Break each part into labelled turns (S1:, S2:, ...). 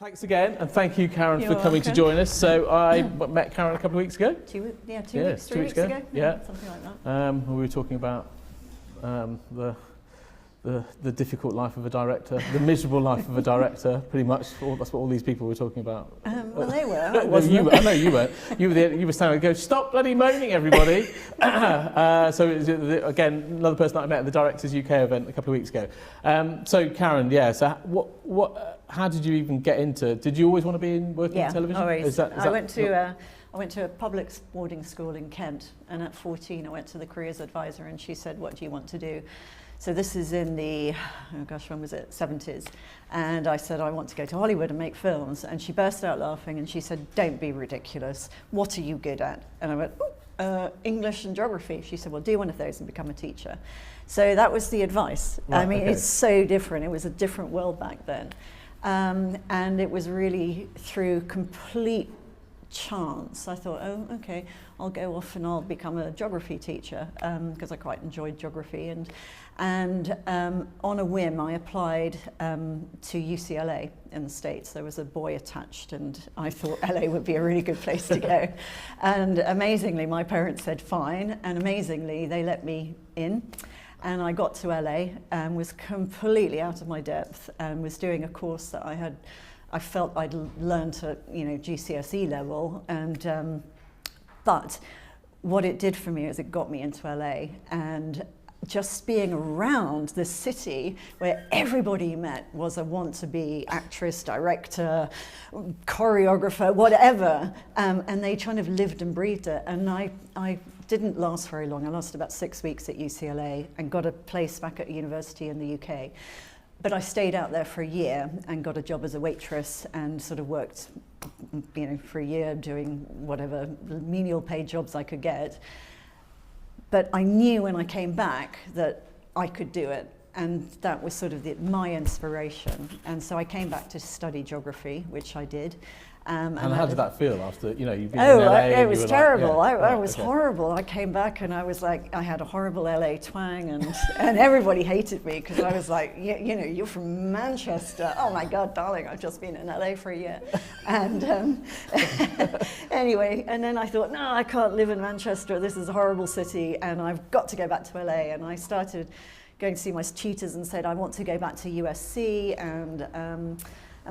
S1: Thanks again, and thank you, Karen,
S2: You're
S1: for coming
S2: welcome.
S1: to join us. So I met Karen a couple of weeks ago.
S2: 2 weeks,
S1: Yes,
S2: 3 weeks ago?
S1: Yeah.
S2: Something like that.
S1: We were talking about the difficult life of a director, the miserable life of a director, pretty much. That's what all these people were talking about.
S2: Well, they were. I
S1: No,
S2: wasn't.
S1: I know you were. You were standing there, go, stop bloody moaning, everybody. So it was, again, another person that I met at the Directors UK event a couple of weeks ago. So Karen, yeah. So how did you even get into? Did you always want to be working in television?
S2: Always.
S1: Is that
S2: I went to a public boarding school in Kent, and at 14 I went to the careers advisor, and she said, "What do you want to do?" So this is in the, when was it, 70s. And I said, I want to go to Hollywood and make films. And she burst out laughing and she said, don't be ridiculous. What are you good at? And I went, English and geography. She said, well, do one of those and become a teacher. So that was the advice.
S1: Right,
S2: I mean,
S1: okay.
S2: It's so different. It was a different world back then. And it was really through complete chance. I thought, oh, okay, I'll go off and I'll become a geography teacher because I quite enjoyed geography. And on a whim, I applied to UCLA in the States. There was a boy attached, and I thought LA would be a really good place to go. And amazingly, my parents said fine, and amazingly, they let me in. And I got to LA and was completely out of my depth and was doing a course that I felt I'd learned at GCSE level, and but what it did for me is it got me into LA, and just being around this city where everybody you met was a want-to-be actress, director, choreographer, whatever, and they kind of lived and breathed it. And I didn't last very long. I lasted about 6 weeks at UCLA and got a place back at university in the UK. But I stayed out there for a year and got a job as a waitress and sort of worked, for a year doing whatever menial paid jobs I could get. But I knew when I came back that I could do it, and that was sort of my inspiration. And so I came back to study geography, which I did.
S1: And how did that feel after, you've been in LA?
S2: It was terrible.
S1: Like,
S2: I was horrible. I came back and I was like, I had a horrible LA twang, and everybody hated me because I was like, you're from Manchester. Oh my God, darling, I've just been in LA for a year. And anyway, and then I thought, no, I can't live in Manchester. This is a horrible city, and I've got to go back to LA. And I started going to see my tutors and said, I want to go back to USC, and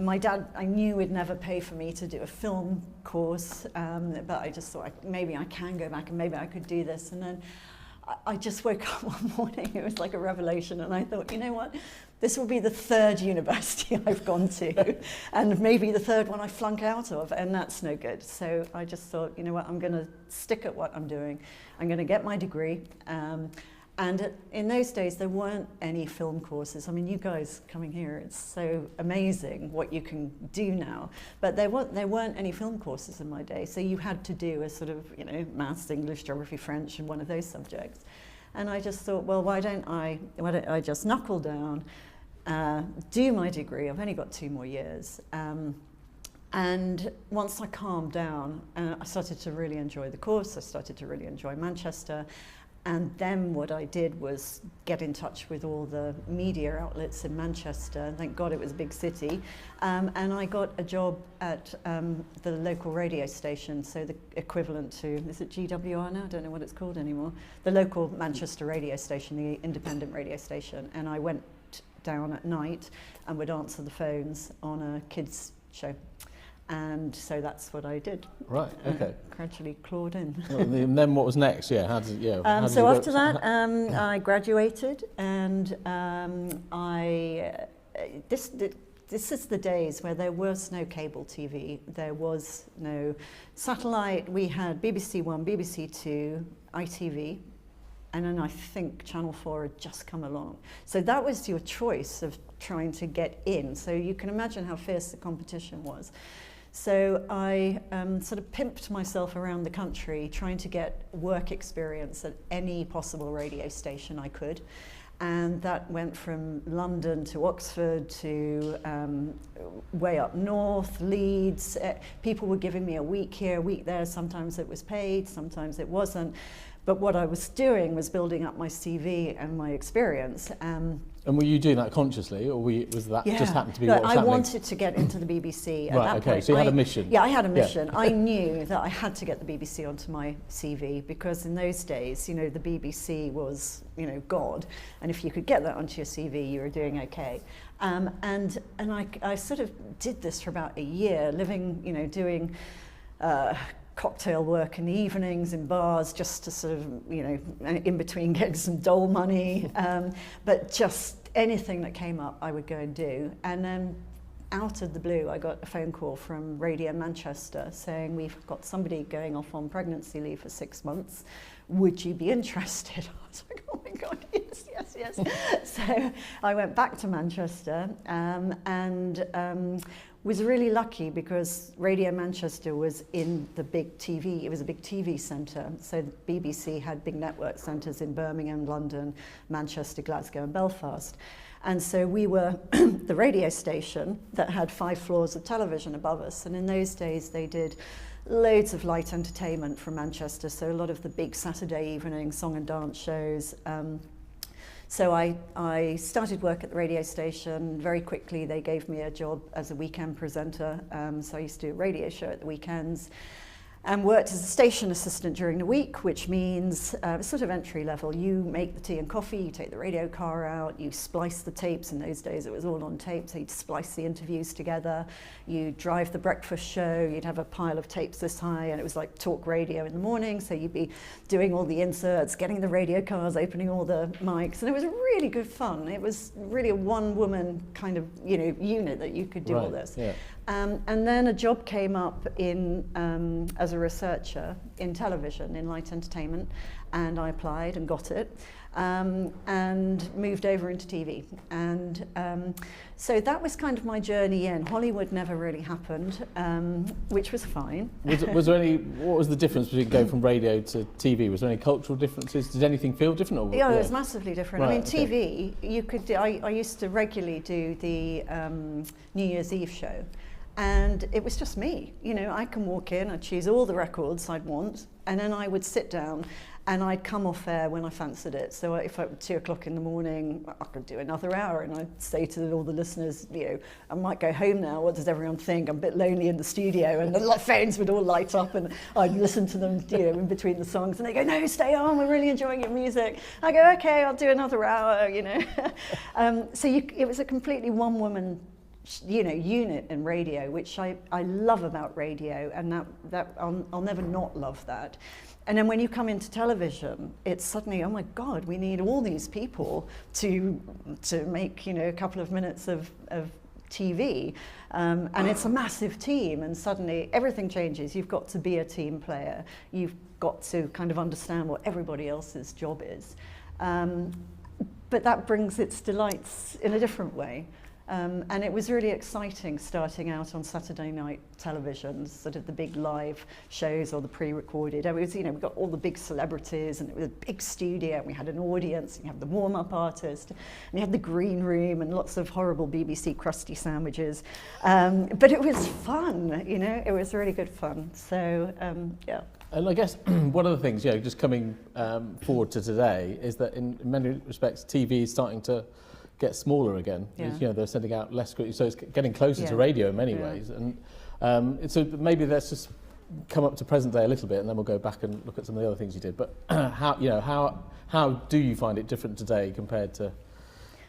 S2: my dad, I knew would never pay for me to do a film course, but I just thought maybe I can go back and maybe I could do this. And then I just woke up one morning, it was like a revelation, and I thought, you know what, this will be the third university I've gone to, and maybe the third one I flunk out of, and that's no good. So I just thought, you know what, I'm going to stick at what I'm doing. I'm going to get my degree. And in those days, there weren't any film courses. I mean, you guys coming here, it's so amazing what you can do now. But there weren't any film courses in my day. So you had to do a sort of, maths, English, geography, French, and one of those subjects. And I just thought, well, why don't I just knuckle down, do my degree? I've only got 2 more years. And once I calmed down, I started to really enjoy the course. I started to really enjoy Manchester. And then what I did was get in touch with all the media outlets in Manchester. Thank God it was a big city. And I got a job at the local radio station, so the equivalent to, is it GWR now? I don't know what it's called anymore. The local Manchester radio station, the independent radio station. And I went down at night and would answer the phones on a kids' show. And so that's what I did.
S1: Right, okay.
S2: Gradually clawed in.
S1: And then what was next? Yeah, how did
S2: so after that, I graduated, and this is the days where there was no cable TV, there was no satellite. We had BBC One, BBC Two, ITV, and then I think Channel 4 had just come along. So that was your choice of trying to get in. So you can imagine how fierce the competition was. So I sort of pimped myself around the country trying to get work experience at any possible radio station I could. And that went from London to Oxford to way up north, Leeds. People were giving me a week here, a week there. Sometimes it was paid, sometimes it wasn't. But what I was doing was building up my CV and my experience.
S1: And were you doing that consciously, or was that just happened to be what was
S2: I
S1: happening?
S2: wanted to get into the BBC at
S1: Right,
S2: that
S1: okay,
S2: point.
S1: so you had a mission.
S2: Yeah, I had a mission. I knew that I had to get the BBC onto my CV, because in those days, you know, the BBC was, you know, God. And if you could get that onto your CV, you were doing okay. And I sort of did this for about a year, living, you know, doing cocktail work in the evenings in bars, just to sort of, you know, in between getting some dole money, but just anything that came up I would go and do. And then out of the blue I got a phone call from Radio Manchester saying, we've got somebody going off on pregnancy leave for 6 months, would you be interested? I was like, oh my God, yes. So I went back to Manchester and was really lucky, because Radio Manchester was in the big TV, it was a big TV centre. So the BBC had big network centres in Birmingham, London, Manchester, Glasgow and Belfast. And so we were the radio station that had 5 floors of television above us. And in those days they did loads of light entertainment from Manchester, so a lot of the big Saturday evening song and dance shows. So I started work at the radio station. Very quickly they gave me a job as a weekend presenter. So I used to do a radio show at the weekends and worked as a station assistant during the week, which means sort of entry level. You make the tea and coffee, you take the radio car out, you splice the tapes. In those days it was all on tape, so you'd splice the interviews together. You drive the breakfast show, you'd have a pile of tapes this high, and it was like talk radio in the morning, so you'd be doing all the inserts, getting the radio cars, opening all the mics, and it was really good fun. It was really a one-woman kind of, you know, unit that you could do all this.
S1: Yeah.
S2: And then a job came up in as a researcher in television, in light entertainment, and I applied and got it, and moved over into TV. And so that was kind of my journey in. Hollywood never really happened, which was fine.
S1: Was there any, what was the difference between going from radio to TV? Was there any cultural differences? Did anything feel different? Or,
S2: yeah, it was massively different.
S1: Right,
S2: I mean, TV, you could, I used to regularly do the New Year's Eve show. And it was just me, you know, I can walk in, I'd choose all the records I'd want, and then I would sit down and I'd come off air when I fancied it. So if it was 2 o'clock in the morning, I could do another hour, and I'd say to all the listeners, you know, I might go home now, what does everyone think? I'm a bit lonely in the studio, and the phones would all light up, and I'd listen to them, you know, in between the songs, and they go, no, stay on, we're really enjoying your music. I go, okay, I'll do another hour, you know. So it was a completely one-woman, you know, unit in radio, which I love about radio, and that I'll never not love that. And then when you come into television, it's suddenly, oh my God, we need all these people to make, you know, a couple of minutes of TV, and it's a massive team, and suddenly everything changes. You've got to be a team player. You've got to kind of understand what everybody else's job is, but that brings its delights in a different way. And it was really exciting starting out on Saturday night television, sort of the big live shows or the pre-recorded. It was, you know, we got all the big celebrities, and it was a big studio, and we had an audience, and you had the warm-up artist, and you had the green room and lots of horrible BBC crusty sandwiches. But it was fun, you know, it was really good fun. So, yeah.
S1: And I guess one of the things, you know, just coming forward to today, is that in many respects TV is starting to get smaller again.
S2: Yeah.
S1: You know, they're sending out less, so it's getting closer to radio in many ways. And so maybe let's just come up to present day a little bit, and then we'll go back and look at some of the other things you did. But how do you find it different today compared to?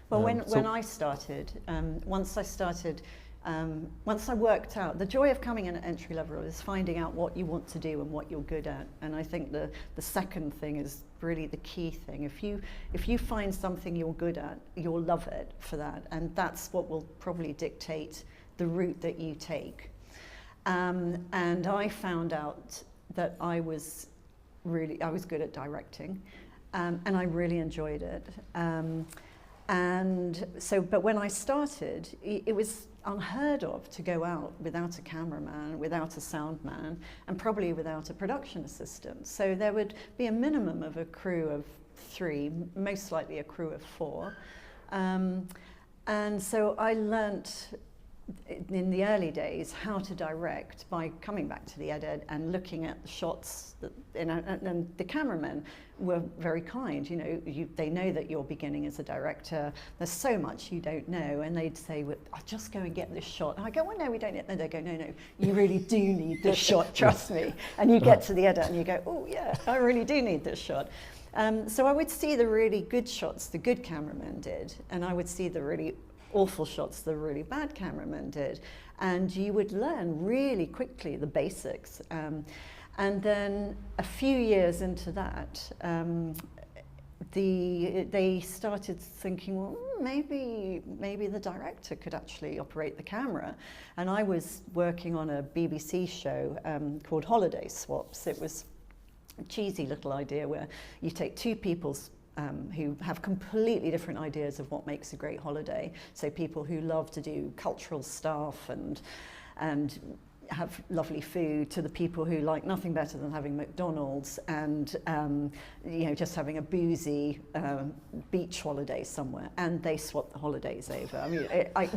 S2: Well, when I started, once I worked out, the joy of coming in at entry level is finding out what you want to do and what you're good at. And I think the second thing is really the key thing. If you find something you're good at, you'll love it for that. And that's what will probably dictate the route that you take. And I found out that I was good at directing, and I really enjoyed it. And so, but when I started, it was unheard of to go out without a cameraman, without a sound man, and probably without a production assistant. So there would be a minimum of a crew of 3, most likely a crew of 4. And so I learnt in the early days, how to direct by coming back to the edit and looking at the shots. And the cameramen were very kind. You know, they know that you're beginning as a director. There's so much you don't know, and they'd say, well, I'll just go and get this shot. And I go, well, no, we don't need it. And they go, no, you really do need this shot, trust me. And you get to the edit and you go, oh yeah, I really do need this shot. So I would see the really good shots the good cameramen did, and I would see the really awful shots the really bad cameramen did, and you would learn really quickly the basics. And then a few years into that, they started thinking, well, maybe the director could actually operate the camera. And I was working on a BBC show called Holiday Swaps. It was a cheesy little idea where you take two people's who have completely different ideas of what makes a great holiday. So people who love to do cultural stuff and have lovely food, to the people who like nothing better than having McDonald's and you know, just having a boozy beach holiday somewhere, and they swap the holidays over. I mean,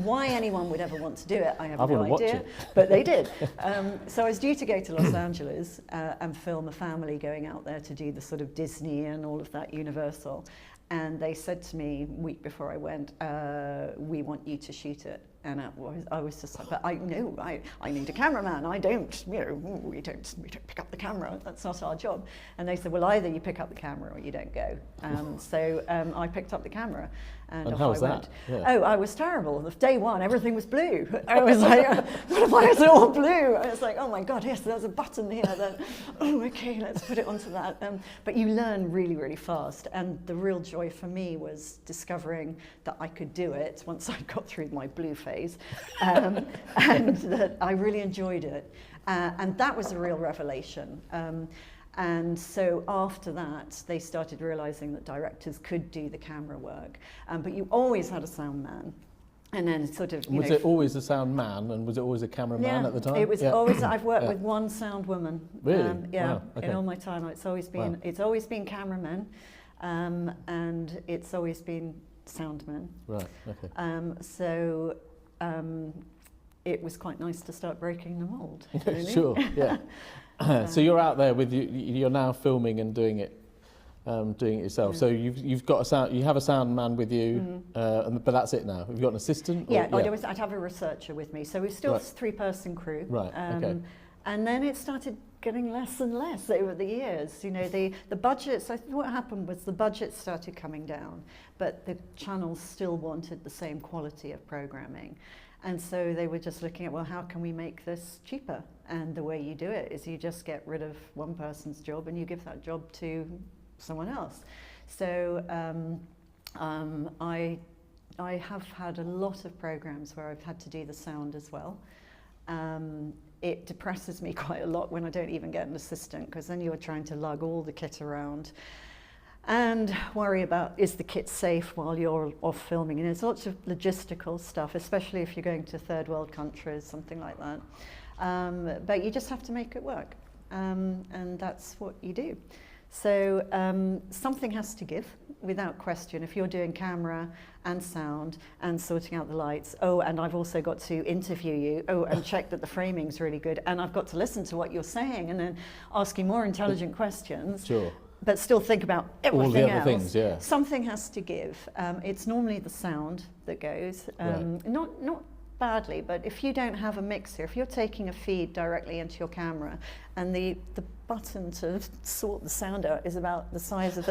S2: why anyone would ever want to do it, I have no idea, but they did. So I was due to go to Los Angeles and film a family going out there to do the sort of Disney and all of that Universal, and they said to me a week before I went, we want you to shoot it. And I was just like, but I know, I need a cameraman. I don't, you know, we don't pick up the camera. That's not our job. And they said, well, either you pick up the camera or you don't go. So I picked up the camera, and off
S1: how was
S2: I
S1: that?
S2: went.
S1: Yeah.
S2: Oh, I was terrible. Day one, everything was blue. I was like, why is it all blue? I was like, oh my God, yes, there's a button here. Then, oh, okay, let's put it onto that. But you learn really, really fast. And the real joy for me was discovering that I could do it once I got through my blue phase, and that I really enjoyed it. And that was a real revelation. And so after that, they started realizing that directors could do the camera work. But you always had a sound man. And then sort of,
S1: was it always a sound man, and was it always a cameraman at the time?
S2: It was always, I've worked with one sound woman.
S1: Really?
S2: Yeah,
S1: wow. Okay.
S2: in all my time. It's always been cameramen, and it's always been sound men.
S1: Right, okay.
S2: It was quite nice to start breaking the mold. Really.
S1: Sure, yeah. So you're out there with you're now filming and doing it yourself. Yeah. So you've got you have a sound man with you, but that's it now. Have you got an assistant?
S2: Yeah, I'd have a researcher with me. So we're still a 3-person crew.
S1: Right. Okay.
S2: And then it started getting less and less over the years. You know, the budgets. What happened was the budget started coming down, but the channels still wanted the same quality of programming. And so they were just looking at, well, how can we make this cheaper? And the way you do it is you just get rid of one person's job and you give that job to someone else. So I have had a lot of programs where I've had to do the sound as well. It depresses me quite a lot when I don't even get an assistant, because then you're trying to lug all the kit around and worry about, is the kit safe while you're off filming? And there's lots of logistical stuff, especially if you're going to third world countries, something like that. But you just have to make it work. And that's what you do. So something has to give, without question. If you're doing camera and sound and sorting out the lights, and I've also got to interview you, and check that the framing's really good, and I've got to listen to what you're saying and then ask you more intelligent questions.
S1: Sure.
S2: But still think about everything
S1: all the other
S2: else.
S1: Things, yeah.
S2: Something has to give. It's normally the sound that goes.
S1: Right.
S2: Not badly, but if you don't have a mixer, if you're taking a feed directly into your camera, and the button to sort the sound out is about the size of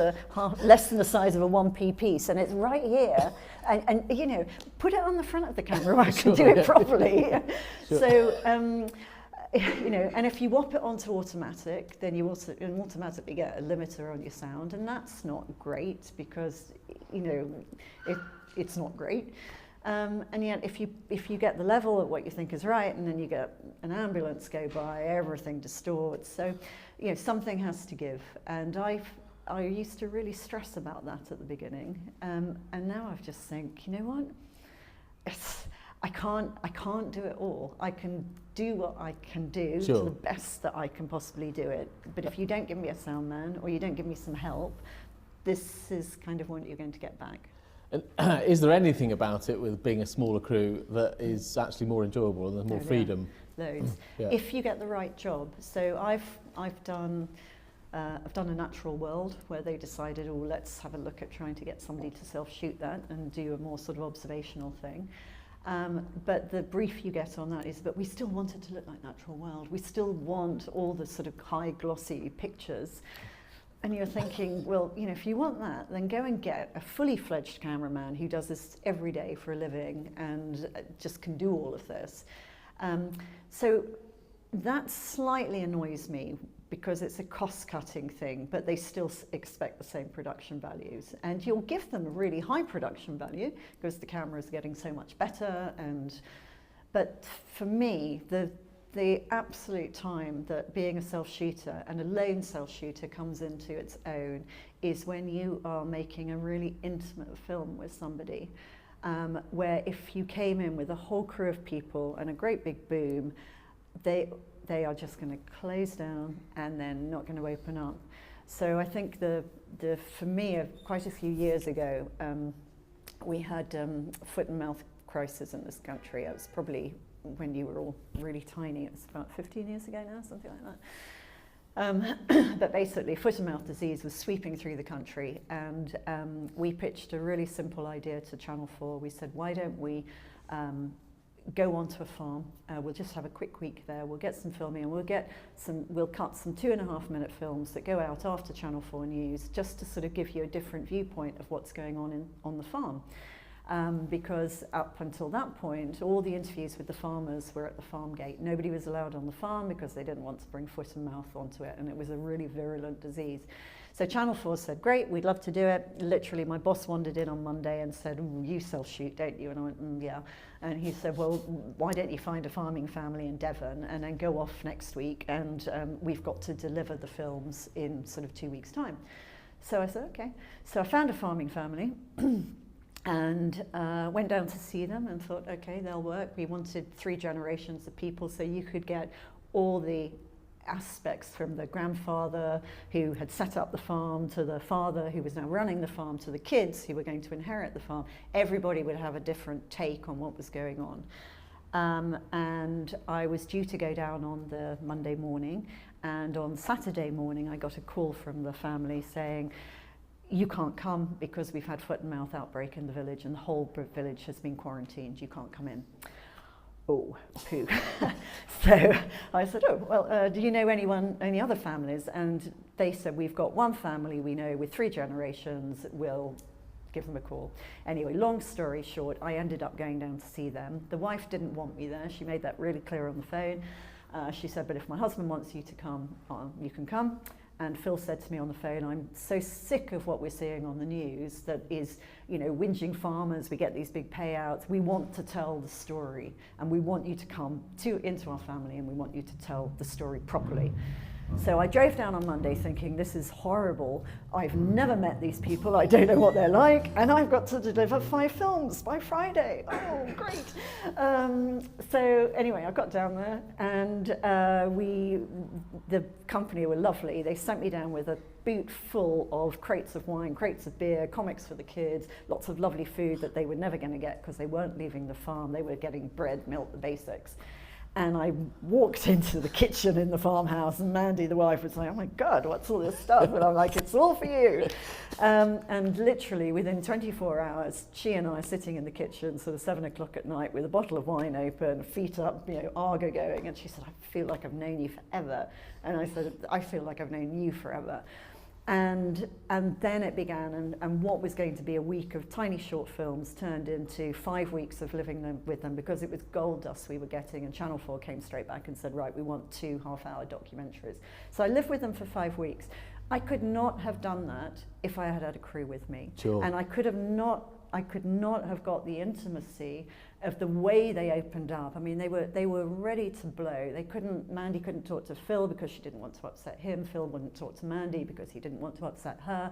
S2: less than the size of a 1p piece, and it's right here, and you know, put it on the front of the camera where I can do it properly. Sure. So. You know, and if you whop it onto automatic, then you also automatically get a limiter on your sound, and that's not great because, you know, it's not great. And yet, if you get the level at what you think is right, and then you get an ambulance go by, everything distorts. So, you know, something has to give. And I used to really stress about that at the beginning, and now I've just think, you know what? I can't do it all. I can do what I can do
S1: Sure.
S2: to the best that I can possibly do it. But if you don't give me a sound man, or you don't give me some help, this is kind of what you're going to get back.
S1: And is there anything about it with being a smaller crew that is actually more enjoyable and there's more freedom?
S2: Loads.
S1: Yeah.
S2: If you get the right job. So I've done a natural world where they decided, oh, let's have a look at trying to get somebody to self-shoot that and do a more sort of observational thing. But the brief you get on that is, but we still want it to look like natural world. We still want all the sort of high glossy pictures. And you're thinking, well, you know, if you want that, then go and get a fully fledged cameraman who does this every day for a living and just can do all of this. So that slightly annoys me because it's a cost-cutting thing, but they still expect the same production values. And you'll give them a really high production value because the camera is getting so much better. But for me, the absolute time that being a self-shooter and a lone self-shooter comes into its own is when you are making a really intimate film with somebody, where if you came in with a whole crew of people and a great big boom, they are just going to close down and then not going to open up. So I think for me, quite a few years ago, we had foot and mouth crisis in this country. It was probably when you were all really tiny. It was about 15 years ago now, something like that. But basically, foot and mouth disease was sweeping through the country, and we pitched a really simple idea to Channel 4. We said, why don't we go onto a farm, we'll just have a quick week there, we'll get some filming, and we'll cut some 2.5-minute films that go out after Channel 4 News, just to sort of give you a different viewpoint of what's going on the farm. Because up until that point, all the interviews with the farmers were at the farm gate. Nobody was allowed on the farm because they didn't want to bring foot and mouth onto it, and it was a really virulent disease. So Channel 4 said, great, we'd love to do it. Literally, my boss wandered in on Monday and said, you self-shoot, don't you? And I went, yeah. And he said, well, why don't you find a farming family in Devon and then go off next week, and we've got to deliver the films in sort of 2 weeks' time. So I said, okay. So I found a farming family. And went down to see them and thought, okay, they'll work. We wanted 3 generations of people, so you could get all the aspects from the grandfather who had set up the farm to the father who was now running the farm to the kids who were going to inherit the farm. Everybody would have a different take on what was going on. And I was due to go down on the Monday morning, and on Saturday morning I got a call from the family saying, you can't come because we've had foot and mouth outbreak in the village and the whole village has been quarantined, you can't come in. Oh, poo. So I said, oh, well, do you know any other families? And they said, we've got one family we know with 3 generations, we'll give them a call. Anyway, long story short, I ended up going down to see them. The wife didn't want me there, she made that really clear on the phone. She said, but if my husband wants you to come, you can come. And Phil said to me on the phone, I'm so sick of what we're seeing on the news that is, you know, whinging farmers, we get these big payouts. We want to tell the story, and we want you to come into our family, and we want you to tell the story properly. So I drove down on Monday thinking, this is horrible. I've never met these people. I don't know what they're like. And I've got to deliver 5 films by Friday. Oh, great. So anyway, I got down there, and the company were lovely. They sent me down with a boot full of crates of wine, crates of beer, comics for the kids, lots of lovely food that they were never going to get because they weren't leaving the farm. They were getting bread, milk, the basics. And I walked into the kitchen in the farmhouse, and Mandy, the wife, was like, oh my God, what's all this stuff? And I'm like, it's all for you. And literally within 24 hours, she and I are sitting in the kitchen, sort of 7 o'clock at night with a bottle of wine open, feet up, you know, Argo going. And she said, I feel like I've known you forever. And I said, I feel like I've known you forever. And then it began, and what was going to be a week of tiny short films turned into 5 weeks of living with them, because it was gold dust we were getting, and Channel 4 came straight back and said, right, we want 2 half-hour documentaries. So I lived with them for 5 weeks. I could not have done that if I had had a crew with me.
S1: Sure.
S2: And I could not have got the intimacy of the way they opened up. I mean, they were ready to blow. Mandy couldn't talk to Phil because she didn't want to upset him. Phil wouldn't talk to Mandy because he didn't want to upset her.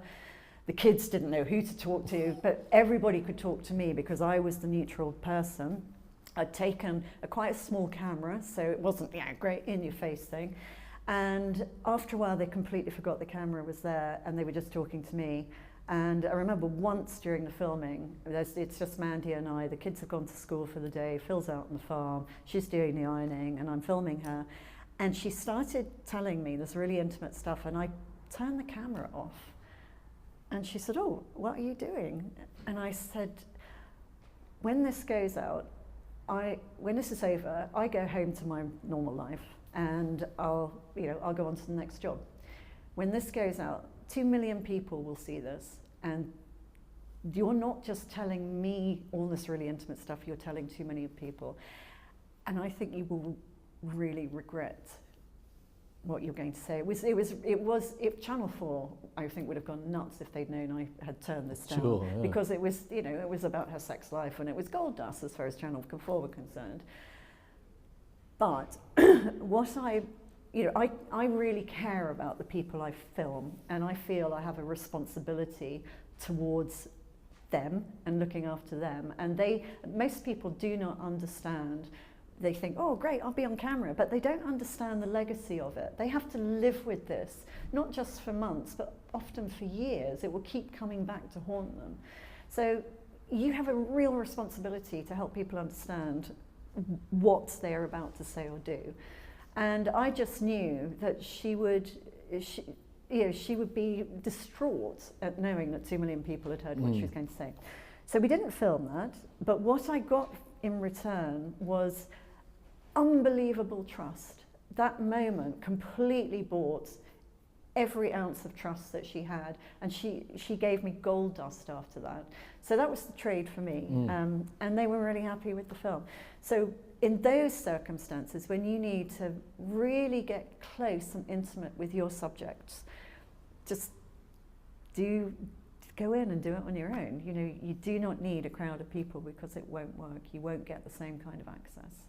S2: The kids didn't know who to talk to, but everybody could talk to me because I was the neutral person. I'd taken quite a small camera, so it wasn't a great in-your-face thing. And after a while, they completely forgot the camera was there, and they were just talking to me. And I remember once during the filming, it's just Mandy and I, the kids have gone to school for the day, Phil's out on the farm, she's doing the ironing, and I'm filming her. And she started telling me this really intimate stuff, and I turned the camera off. And she said, "Oh, what are you doing?" And I said, "When this goes out, when this is over, I go home to my normal life, and I'll go on to the next job. When this goes out, 2 million people will see this, and you're not just telling me all this really intimate stuff, you're telling too many people. And I think you will really regret what you're going to say." If Channel 4, I think, would have gone nuts if they'd known I had turned this down.
S1: Sure, yeah.
S2: Because it was about her sex life, and it was gold dust as far as Channel 4 were concerned. But what I really care about the people I film, and I feel I have a responsibility towards them and looking after them. And most people do not understand. They think, "Oh, great, I'll be on camera," but they don't understand the legacy of it. They have to live with this, not just for months, but often for years. It will keep coming back to haunt them. So you have a real responsibility to help people understand what they're about to say or do. And I just knew that she would be distraught at knowing that 2 million people had heard what she was going to say. So we didn't film that, but what I got in return was unbelievable trust. That moment completely bought every ounce of trust that she had, and she gave me gold dust after that. So that was the trade for me, and they were really happy with the film. So in those circumstances, when you need to really get close and intimate with your subjects, just go in and do it on your own. You do not need a crowd of people, because it won't work. You won't get the same kind of access.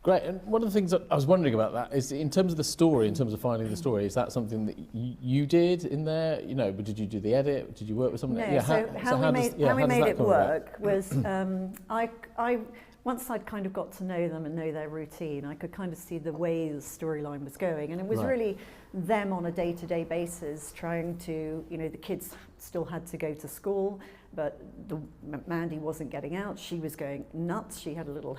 S1: Great. And one of the things that I was wondering about that is, in terms of the story, in terms of finding the story, is that something that you did in there? But did you do the edit? Did you work with someone?
S2: No.
S1: Yeah,
S2: How we made it work was I once I'd kind of got to know them and know their routine, I could kind of see the way the storyline was going, and it was really them on a day-to-day basis trying to, the kids still had to go to school, but Mandy wasn't getting out. She was going nuts. She had a little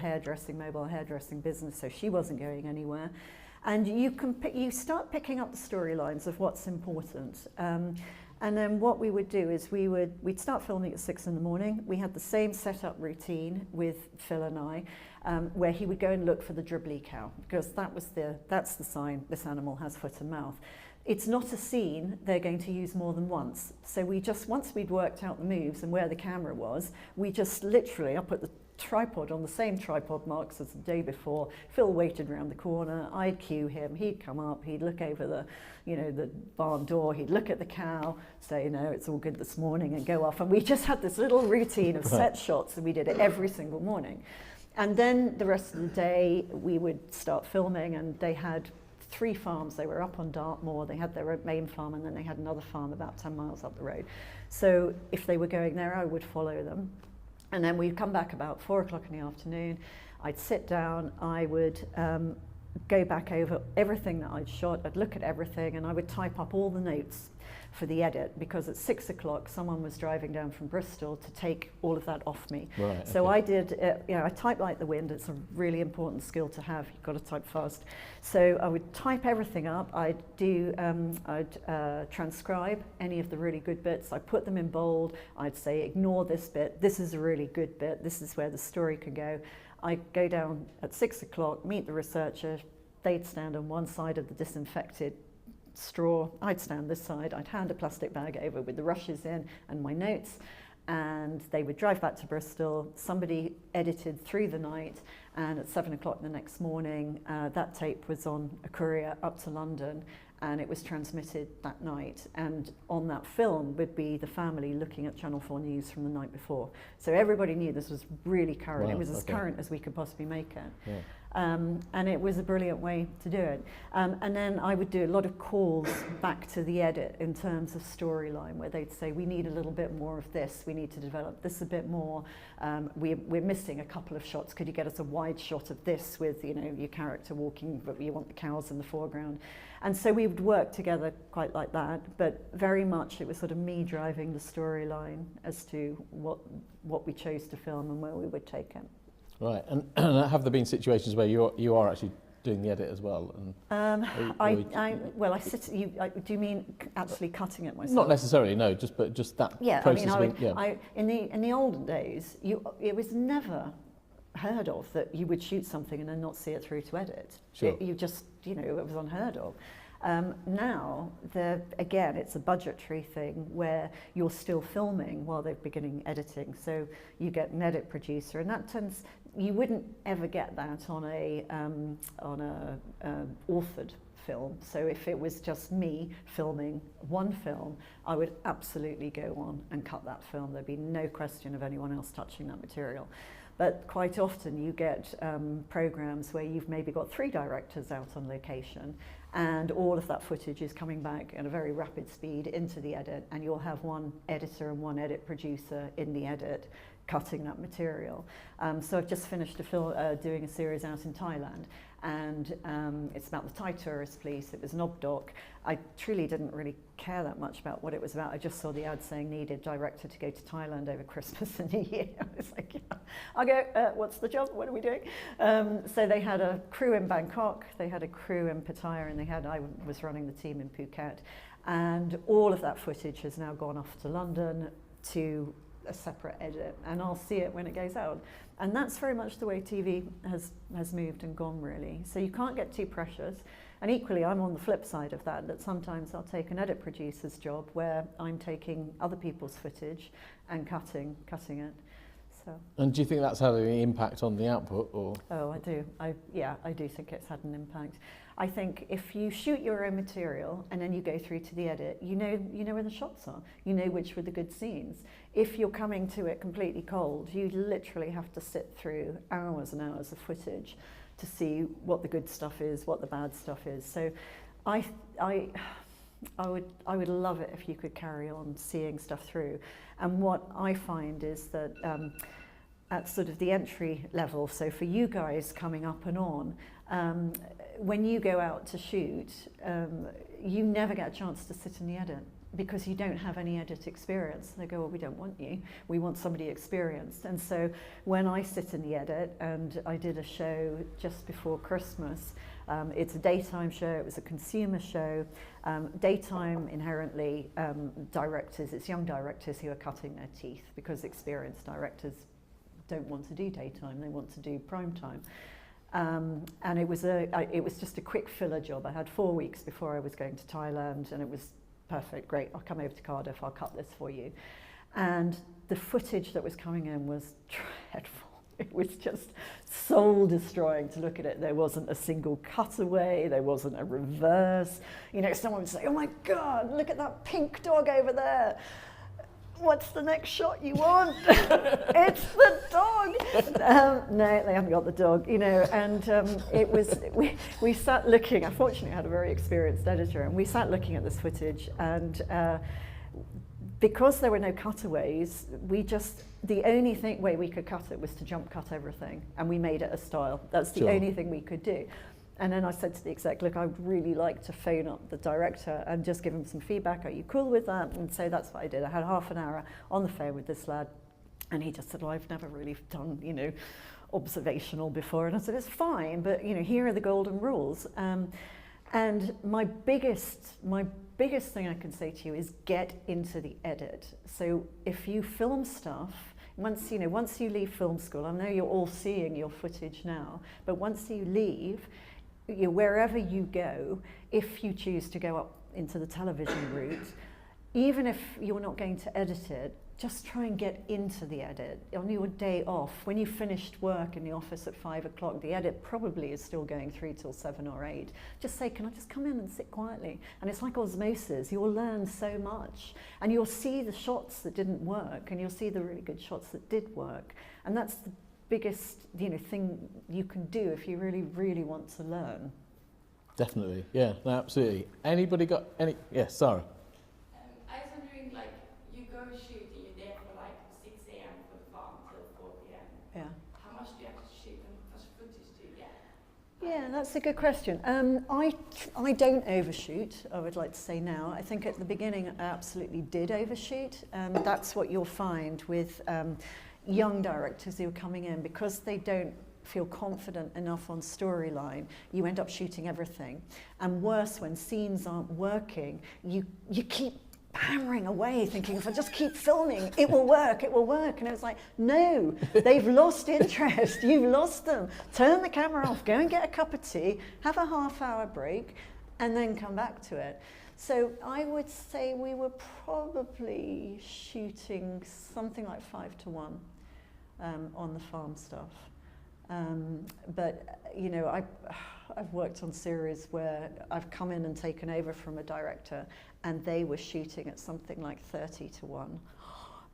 S2: mobile hairdressing business, so she wasn't going anywhere. And you start picking up the storylines of what's important. And then what we would do is we'd start filming at 6 in the morning. We had the same setup routine with Phil and I, where he would go and look for the dribbly cow, because that's the sign this animal has foot and mouth. It's not a scene they're going to use more than once. So once we'd worked out the moves and where the camera was, we just literally, I put the tripod on the same tripod marks as the day before. Phil waited around the corner. I'd cue him. He'd come up. He'd look over the barn door. He'd look at the cow, say, "No, it's all good this morning," and go off. And we just had this little routine of set shots, and we did it every single morning. And then the rest of the day, we would start filming, and they had 3 farms. They were up on Dartmoor. They had their main farm, and then they had another farm about 10 miles up the road. So if they were going there, I would follow them. And then we'd come back about 4 o'clock in the afternoon. I'd sit down. I would go back over everything that I'd shot. I'd look at everything, and I would type up all the notes for the edit, because at 6 o'clock someone was driving down from Bristol to take all of that off me.
S1: Right,
S2: so
S1: okay.
S2: I did, I type like the wind. It's a really important skill to have. You've got to type fast. So I would type everything up. I'd transcribe any of the really good bits. I'd put them in bold. I'd say, "Ignore this bit. This is a really good bit. This is where the story could go." I'd go down at 6 o'clock, meet the researcher. They'd stand on one side of the disinfected straw. I'd stand this side. I'd hand a plastic bag over with the rushes in and my notes, and they would drive back to Bristol. Somebody edited through the night, and at 7 o'clock the next morning, that tape was on a courier up to London, and it was transmitted that night. And on that film would be the family looking at Channel 4 News from the night before. So everybody knew this was really current.
S1: Wow,
S2: It was as
S1: okay.
S2: current as we could possibly make it.
S1: Yeah.
S2: And it was a brilliant way to do it. And then I would do a lot of calls back to the edit in terms of storyline, where they'd say, we need a little bit more of this, we need to develop this a bit more, we're missing a couple of shots, could you get us a wide shot of this with, you know, your character walking, but you want the cows in the foreground. And so we would work together quite like that, but very much it was sort of me driving the storyline as to what we chose to film and where we would take it.
S1: Right, and have there been situations where you are actually doing the edit as well? And
S2: well, I sit. Do you mean actually cutting it myself?
S1: Not necessarily, no. Just that process.
S2: In the olden days, it was never heard of that you would shoot something and then not see it through to edit.
S1: Sure.
S2: You just, you know, it was unheard of. Now, again, it's a budgetary thing where you're still filming while they're beginning editing. So you get an edit producer, and that tends, you wouldn't ever get that on a authored film. So if it was just me filming one film, I would absolutely go on and cut that film. There'd be no question of anyone else touching that material. But quite often you get programs where you've maybe got 3 directors out on location, and all of that footage is coming back at a very rapid speed into the edit, and you'll have one editor and one edit producer in the edit cutting that material. So I've just finished doing a series out in Thailand, and it's about the Thai tourist police. It was an ob-doc. I truly didn't really care that much about what it was about. I just saw the ad saying needed director to go to Thailand over Christmas and New Year. I was like, yeah. I'll go, what's the job? What are we doing? So they had a crew in Bangkok, they had a crew in Pattaya, and I was running the team in Phuket. And all of that footage has now gone off to London to a separate edit, and I'll see it when it goes out. And that's very much the way TV has moved and gone, really. So you can't get too precious. And equally, I'm on the flip side of that sometimes I'll take an edit producer's job where I'm taking other people's footage and cutting it. So.
S1: And do you think that's had any impact on the output, or?
S2: Oh, I do. I do think it's had an impact. I think if you shoot your own material and then you go through to the edit, you know where the shots are. You know which were the good scenes. If you're coming to it completely cold, you literally have to sit through hours and hours of footage to see what the good stuff is, what the bad stuff is. So I would love it if you could carry on seeing stuff through. And what I find is that at sort of the entry level, so for you guys coming up and on, when you go out to shoot, you never get a chance to sit in the edit because you don't have any edit experience. They go, well, we don't want you. We want somebody experienced. And so when I sit in the edit, and I did a show just before Christmas, it's a daytime show, it was a consumer show. Daytime inherently, directors, it's young directors who are cutting their teeth because experienced directors don't want to do daytime, they want to do prime time. And it was just a quick filler job. I had 4 weeks before I was going to Thailand, and it was perfect, great, I'll come over to Cardiff, I'll cut this for you. And the footage that was coming in was dreadful. It was just soul destroying to look at it. There wasn't a single cutaway, there wasn't a reverse. You know, someone would say, oh my God, look at that pink dog over there. What's the next shot you want? It's the dog. No, they haven't got the dog, you know. And it was, we sat looking, I fortunately had a very experienced editor, and we sat looking at this footage, and because there were no cutaways, the only way we could cut it was to jump cut everything, and we made it a style. That's the only thing we could do. And then I said to the exec, look, I would really like to phone up the director and just give him some feedback. Are you cool with that? And so that's what I did. I had half an hour on the phone with this lad, and he just said, well, I've never really done, you know, observational before. And I said, it's fine, but, you know, here are the golden rules. And my biggest thing I can say to you is get into the edit. So if you film stuff, once you leave film school, I know you're all seeing your footage now, but once you leave, wherever you go, if you choose to go up into the television route, even if you're not going to edit it, just try and get into the edit on your day off. When you finished work in the office at 5 o'clock, the edit probably is still going through till 7 or 8. Just say, can I just come in and sit quietly? And it's like osmosis. You'll learn so much. And you'll see the shots that didn't work, and you'll see the really good shots that did work. And that's biggest, thing you can do if you really, really want to learn.
S1: Definitely, yeah, no, absolutely. Anybody got any? Yeah, Sarah.
S3: I was wondering, like, you go shoot and you're there for like 6 a.m. for the farm till 4 p.m.
S2: Yeah.
S3: How much do you have to shoot and how much footage do you get?
S2: Yeah, that's a good question. I don't overshoot, I would like to say now. I think at the beginning I absolutely did overshoot. That's what you'll find with young directors who are coming in, because they don't feel confident enough on storyline, you end up shooting everything. And worse, when scenes aren't working, you keep hammering away thinking, if I just keep filming, it will work. And it was like, no, they've lost interest. You've lost them. Turn the camera off, go and get a cup of tea, have a half-hour break, and then come back to it. So I would say we were probably shooting something like 5-1 on the farm stuff. But I've worked on series where I've come in and taken over from a director, and they were shooting at something like 30-1.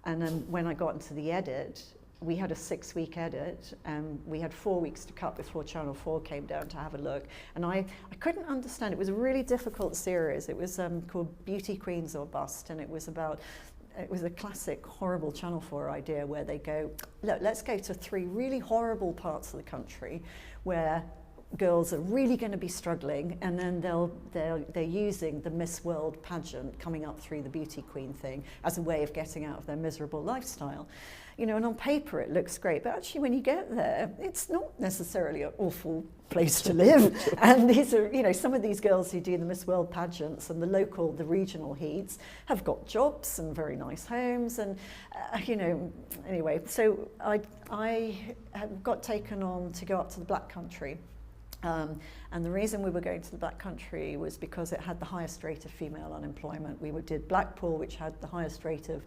S2: And then when I got into the edit, we had a 6-week edit, and we had 4 weeks to cut before Channel 4 came down to have a look. And I couldn't understand. It was a really difficult series. It was called Beauty Queens or Bust, and it was a classic horrible Channel 4 idea where they go, look, let's go to 3 really horrible parts of the country where girls are really going to be struggling, and then they're using the Miss World pageant coming up through the beauty queen thing as a way of getting out of their miserable lifestyle. And on paper it looks great, but actually when you get there, it's not necessarily an awful place to live. And these are, some of these girls who do the Miss World pageants and the regional heats have got jobs and very nice homes, and anyway. So I got taken on to go up to the Black Country. And the reason we were going to the Black Country was because it had the highest rate of female unemployment. We did Blackpool, which had the highest rate of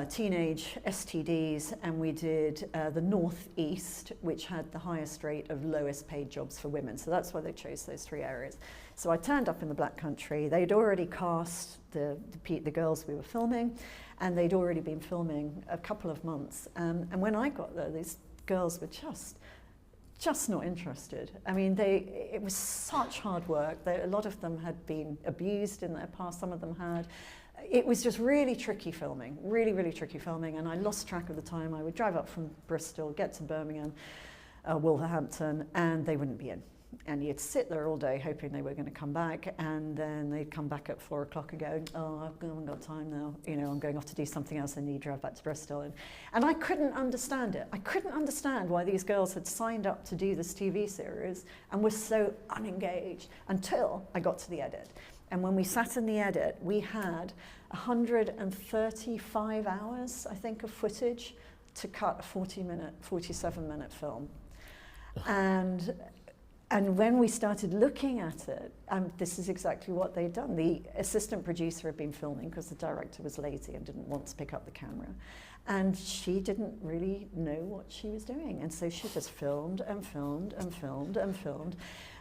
S2: teenage STDs, and we did the North East, which had the highest rate of lowest paid jobs for women. So that's why they chose those 3 areas. So I turned up in the Black Country. They'd already cast the girls we were filming, and they'd already been filming a couple of months. And when I got there, these girls were just not interested. I mean, it was such hard work. A lot of them had been abused in their past, some of them had. It was just really tricky filming, really, really tricky filming, and I lost track of the time. I would drive up from Bristol, get to Birmingham, Wolverhampton, and they wouldn't be in. And you'd sit there all day hoping they were going to come back, and then they'd come back at 4 o'clock and go, oh, I haven't got time now. I'm going off to do something else, and you drive back to Bristol. And I couldn't understand it. I couldn't understand why these girls had signed up to do this TV series and were so unengaged until I got to the edit. And when we sat in the edit, we had 135 hours, I think, of footage to cut a 47-minute film. And when we started looking at it, this is exactly what they'd done. The assistant producer had been filming because the director was lazy and didn't want to pick up the camera. And she didn't really know what she was doing. And so she just filmed and filmed and filmed and filmed.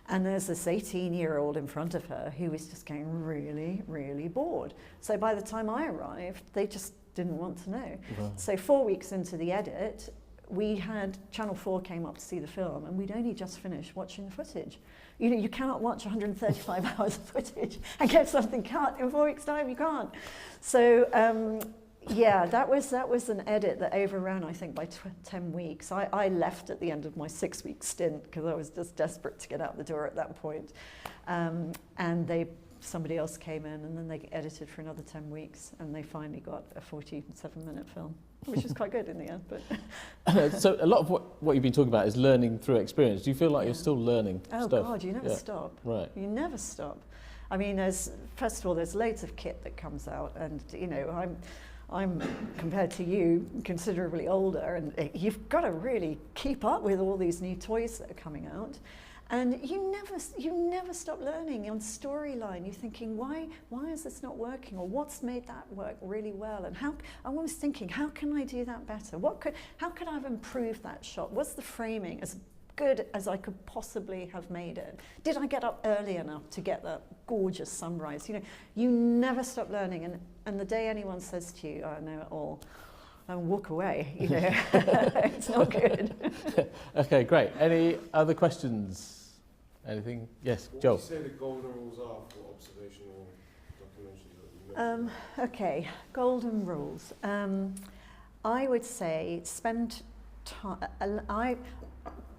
S2: And there's this 18-year-old in front of her who was just getting really, really bored. So by the time I arrived, they just didn't want to know. Wow. So 4 weeks into the edit, we had Channel 4 came up to see the film, and we'd only just finished watching the footage. You cannot watch 135 hours of footage and get something cut in 4 weeks' time. You can't. So yeah, that was an edit that overran, I think, by 10 weeks. I left at the end of my 6-week stint because I was just desperate to get out the door at that point. And somebody else came in, and then they edited for another 10 weeks, and they finally got a 47-minute film, which was quite good in the end. But
S1: so a lot of what you've been talking about is learning through experience. Do you feel like you're still learning stuff?
S2: Oh God, you never stop.
S1: Right.
S2: You never stop. I mean, first of all, there's loads of kit that comes out, and I'm compared to you considerably older, and you've got to really keep up with all these new toys that are coming out. And you never stop learning on storyline. You're thinking, why is this not working? Or what's made that work really well? And I'm always thinking, how can I do that better? How could I have improved that shot? Was the framing as good as I could possibly have made it? Did I get up early enough to get that gorgeous sunrise? You never stop learning. And the day anyone says to you, I know it all, and walk away, you know. It's not good.
S1: Okay, great. Any other questions? Anything? Yes, Joel.
S4: What would you say the golden rules are for observational documentaries that you mentioned?
S2: Okay, golden rules. I would say spend time.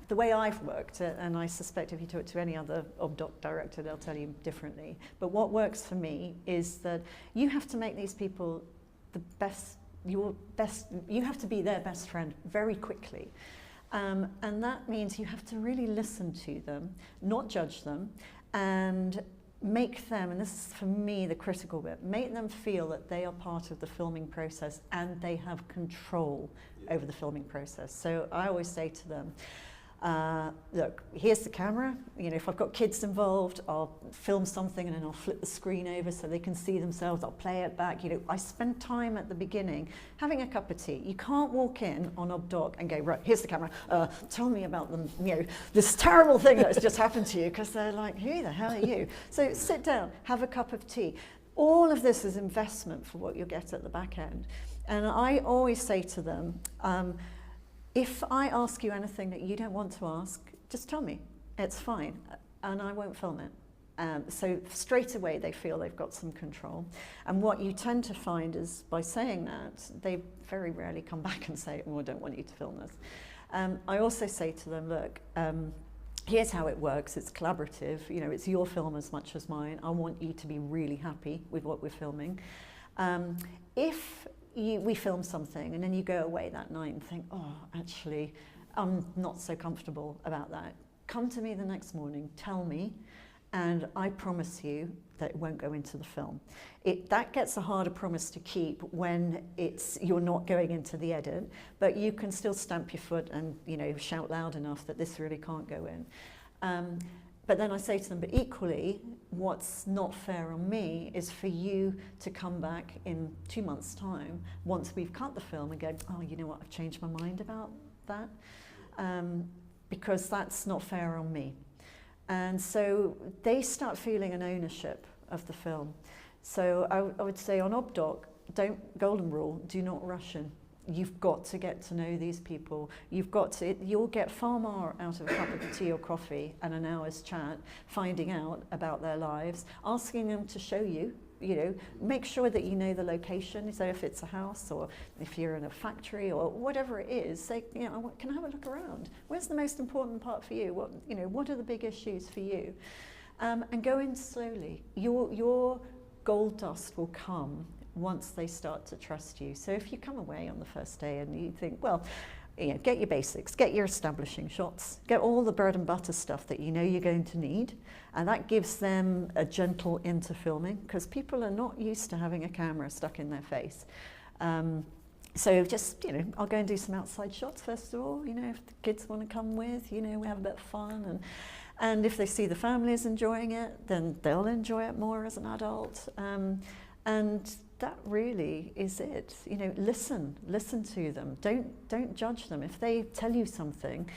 S2: The way I've worked, and I suspect if you talk to any other obdoc director, they'll tell you differently. But what works for me is that you have to make these people the best, your best. You have to be their best friend very quickly. And that means you have to really listen to them, not judge them, and make them, and this is for me the critical bit, make them feel that they are part of the filming process and they have control over the filming process. So I always say to them, look, here's the camera. You know, if I've got kids involved, I'll film something and then I'll flip the screen over so they can see themselves. I'll play it back. You know, I spend time at the beginning having a cup of tea. You can't walk in on Obdoc and go, right, here's the camera. Tell me about them. You know, this terrible thing that's just happened to you, because they're like, who the hell are you? So sit down, have a cup of tea. All of this is investment for what you'll get at the back end. And I always say to them, if I ask you anything that you don't want to ask, just tell me. It's fine, and I won't film it. So straight away they feel they've got some control. And what you tend to find is by saying that, they very rarely come back and say, oh, I don't want you to film this. I also say to them, look, here's how it works. It's collaborative. You know, it's your film as much as mine. I want you to be really happy with what we're filming. If we film something and then you go away that night and think, oh, actually, I'm not so comfortable about that. Come to me the next morning, tell me, and I promise you that it won't go into the film. That gets a harder promise to keep when you're not going into the edit, but you can still stamp your foot and, you know, shout loud enough that this really can't go in. But then I say to them, but equally, what's not fair on me is for you to come back in 2 months' time, once we've cut the film, and go, oh, you know what, I've changed my mind about that, because that's not fair on me. And so they start feeling an ownership of the film. So I would say on Obdoc, golden rule, do not rush in. You've got to get to know these people. You'll get far more out of a cup of tea or coffee and an hour's chat, finding out about their lives, asking them to show you, you know, make sure that you know the location. So if it's a house or if you're in a factory or whatever it is, say, you know, can I have a look around? Where's the most important part for you? What are the big issues for you? And go in slowly. Your gold dust will come once they start to trust you. So if you come away on the first day and you think, well, you know, get your basics, get your establishing shots, get all the bread and butter stuff that you know you're going to need, and that gives them a gentle into filming, because people are not used to having a camera stuck in their face. So just, you know, I'll go and do some outside shots first of all, you know, if the kids want to come with, you know, we have a bit of fun, and if they see the families enjoying it, then they'll enjoy it more as an adult. And that really is it. You know, listen to them. Don't judge them. If they tell you something,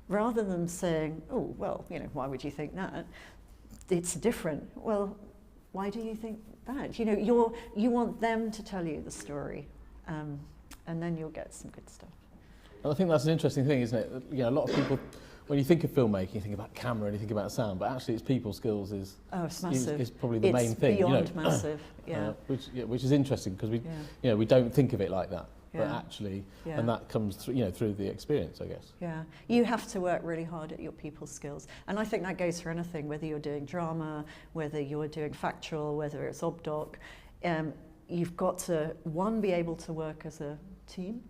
S2: rather than saying, oh, well, you know, why would you think that? It's different. Well, why do you think that? You know, you want them to tell you the story, and then you'll get some good stuff.
S1: And I think that's an interesting thing, isn't it? You know, a lot of people, when you think of filmmaking, you think about camera and you think about sound, but actually it's people skills is probably the main thing.
S2: It's beyond
S1: you know?
S2: massive, yeah.
S1: Which is interesting, because you know, we don't think of it like that, but actually,
S2: yeah.
S1: And that comes through, you know, through the experience, I guess.
S2: Yeah, you have to work really hard at your people skills, and I think that goes for anything, whether you're doing drama, whether you're doing factual, whether it's Obdoc. You've got to, one, be able to work as a team.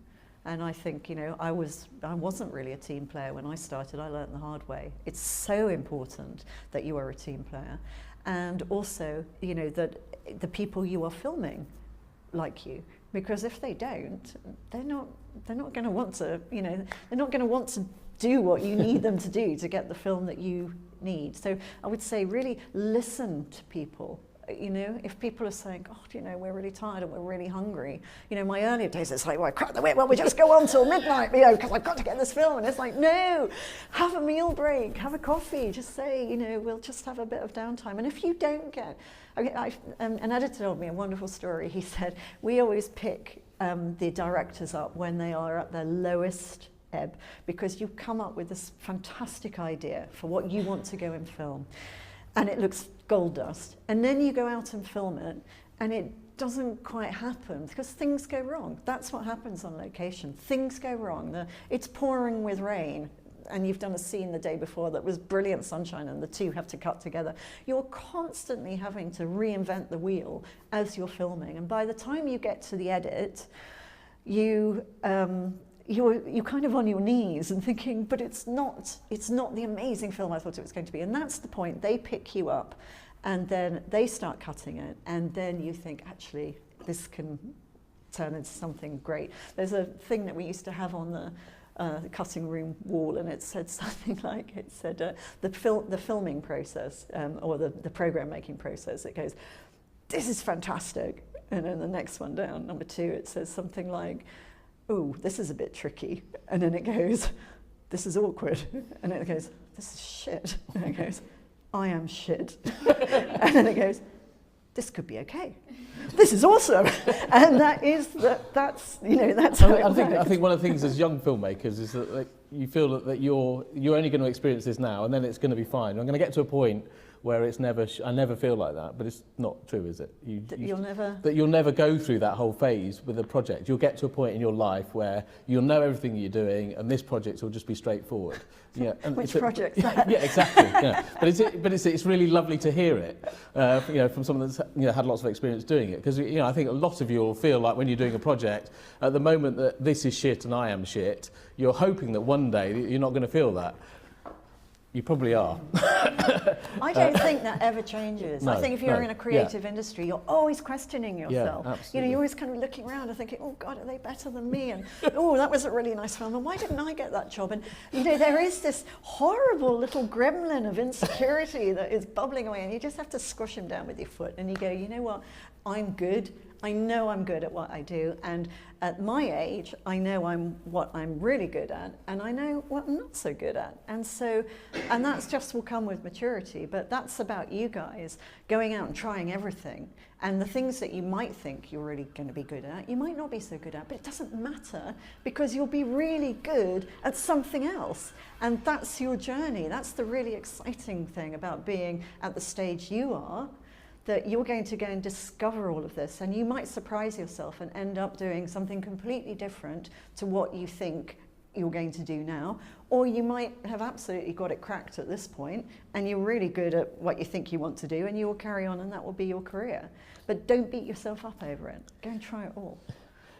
S2: And I think, you know, I wasn't really a team player when I started. I learned the hard way. It's so important that you are a team player. And also, you know, that the people you are filming like you. Because if they don't, they're not going to want to, you know, they're not going to want to do what you need them to do to get the film that you need. So I would say really listen to people. You know, if people are saying, oh, you know, we're really tired and we're really hungry. You know, my earlier days, it's like, well, crap the whip, well, we just go on till midnight, you know, because I've got to get this film. And it's like, no, have a meal break, have a coffee, just say, you know, we'll just have a bit of downtime. And if you don't get, an editor told me a wonderful story. He said, we always pick the directors up when they are at their lowest ebb, because you come up with this fantastic idea for what you want to go and film, and it looks gold dust, and then you go out and film it, and it doesn't quite happen because things go wrong. That's what happens on location. Things go wrong. It's pouring with rain, and you've done a scene the day before that was brilliant sunshine, and the two have to cut together. You're constantly having to reinvent the wheel as you're filming, and by the time you get to the edit, you're kind of on your knees and thinking, but it's not the amazing film I thought it was going to be. And that's the point. They pick you up, and then they start cutting it, and then you think, actually, this can turn into something great. There's a thing that we used to have on the cutting room wall, and it said something like, it said the filming process, or the program making process. It goes, this is fantastic. And then the next one down, number 2, it says something like, ooh, this is a bit tricky. And then it goes, this is awkward. And then it goes, this is shit. And it goes, I am shit. And then it goes, this could be okay. This is awesome. And that's how it works.
S1: I think one of the things as young filmmakers is that you feel that you're only going to experience this now, and then it's going to be fine. I'm going to get to a point where it's never, I never feel like that, but it's not true, is it?
S2: You'll
S1: never go through that whole phase with a project. You'll get to a point in your life where you'll know everything you're doing, and this project will just be straightforward. Yeah, and
S2: which project? Yeah,
S1: exactly. Yeah. But it's really lovely to hear it, from someone that's had lots of experience doing it. Because I think a lot of you will feel like when you're doing a project, at the moment that this is shit and I am shit, you're hoping that one day you're not going to feel that. You probably are.
S2: I don't think that ever changes.
S1: No,
S2: I think if you're in a creative industry, you're always questioning yourself.
S1: Yeah, absolutely.
S2: You're always kind of looking around and thinking, oh God, are they better than me? And oh, that was a really nice film, and why didn't I get that job? And there is this horrible little gremlin of insecurity that is bubbling away, and you just have to squash him down with your foot, and you go, you know what, I'm good. I know I'm good at what I do, and at my age, I know what I'm really good at, and I know what I'm not so good at. And that's just will come with maturity, but that's about you guys going out and trying everything. And the things that you might think you're really going to be good at, you might not be so good at, but it doesn't matter, because you'll be really good at something else. And that's your journey. That's the really exciting thing about being at the stage you are, that you're going to go and discover all of this, and you might surprise yourself and end up doing something completely different to what you think you're going to do now, or you might have absolutely got it cracked at this point and you're really good at what you think you want to do, and you will carry on, and that will be your career. But don't beat yourself up over it. Go and try it all.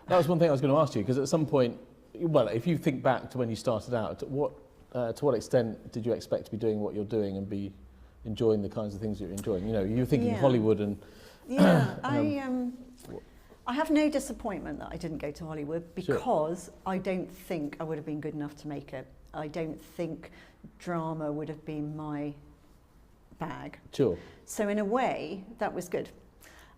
S1: That was one thing I was going to ask you, because at some point, well, if you think back to when you started out, to what extent did you expect to be doing what you're doing and be enjoying the kinds of things you're enjoying? You were thinking Hollywood and...
S2: Yeah, I have no disappointment that I didn't go to Hollywood, because I don't think I would have been good enough to make it. I don't think drama would have been my bag.
S1: Sure.
S2: So in a way, that was good.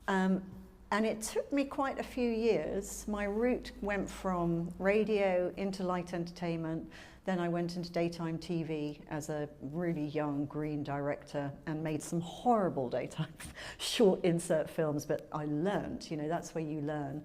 S2: And it took me quite a few years. My route went from radio into light entertainment. Then I went into daytime TV as a really young green director and made some horrible daytime short insert films, but I learned, that's where you learn.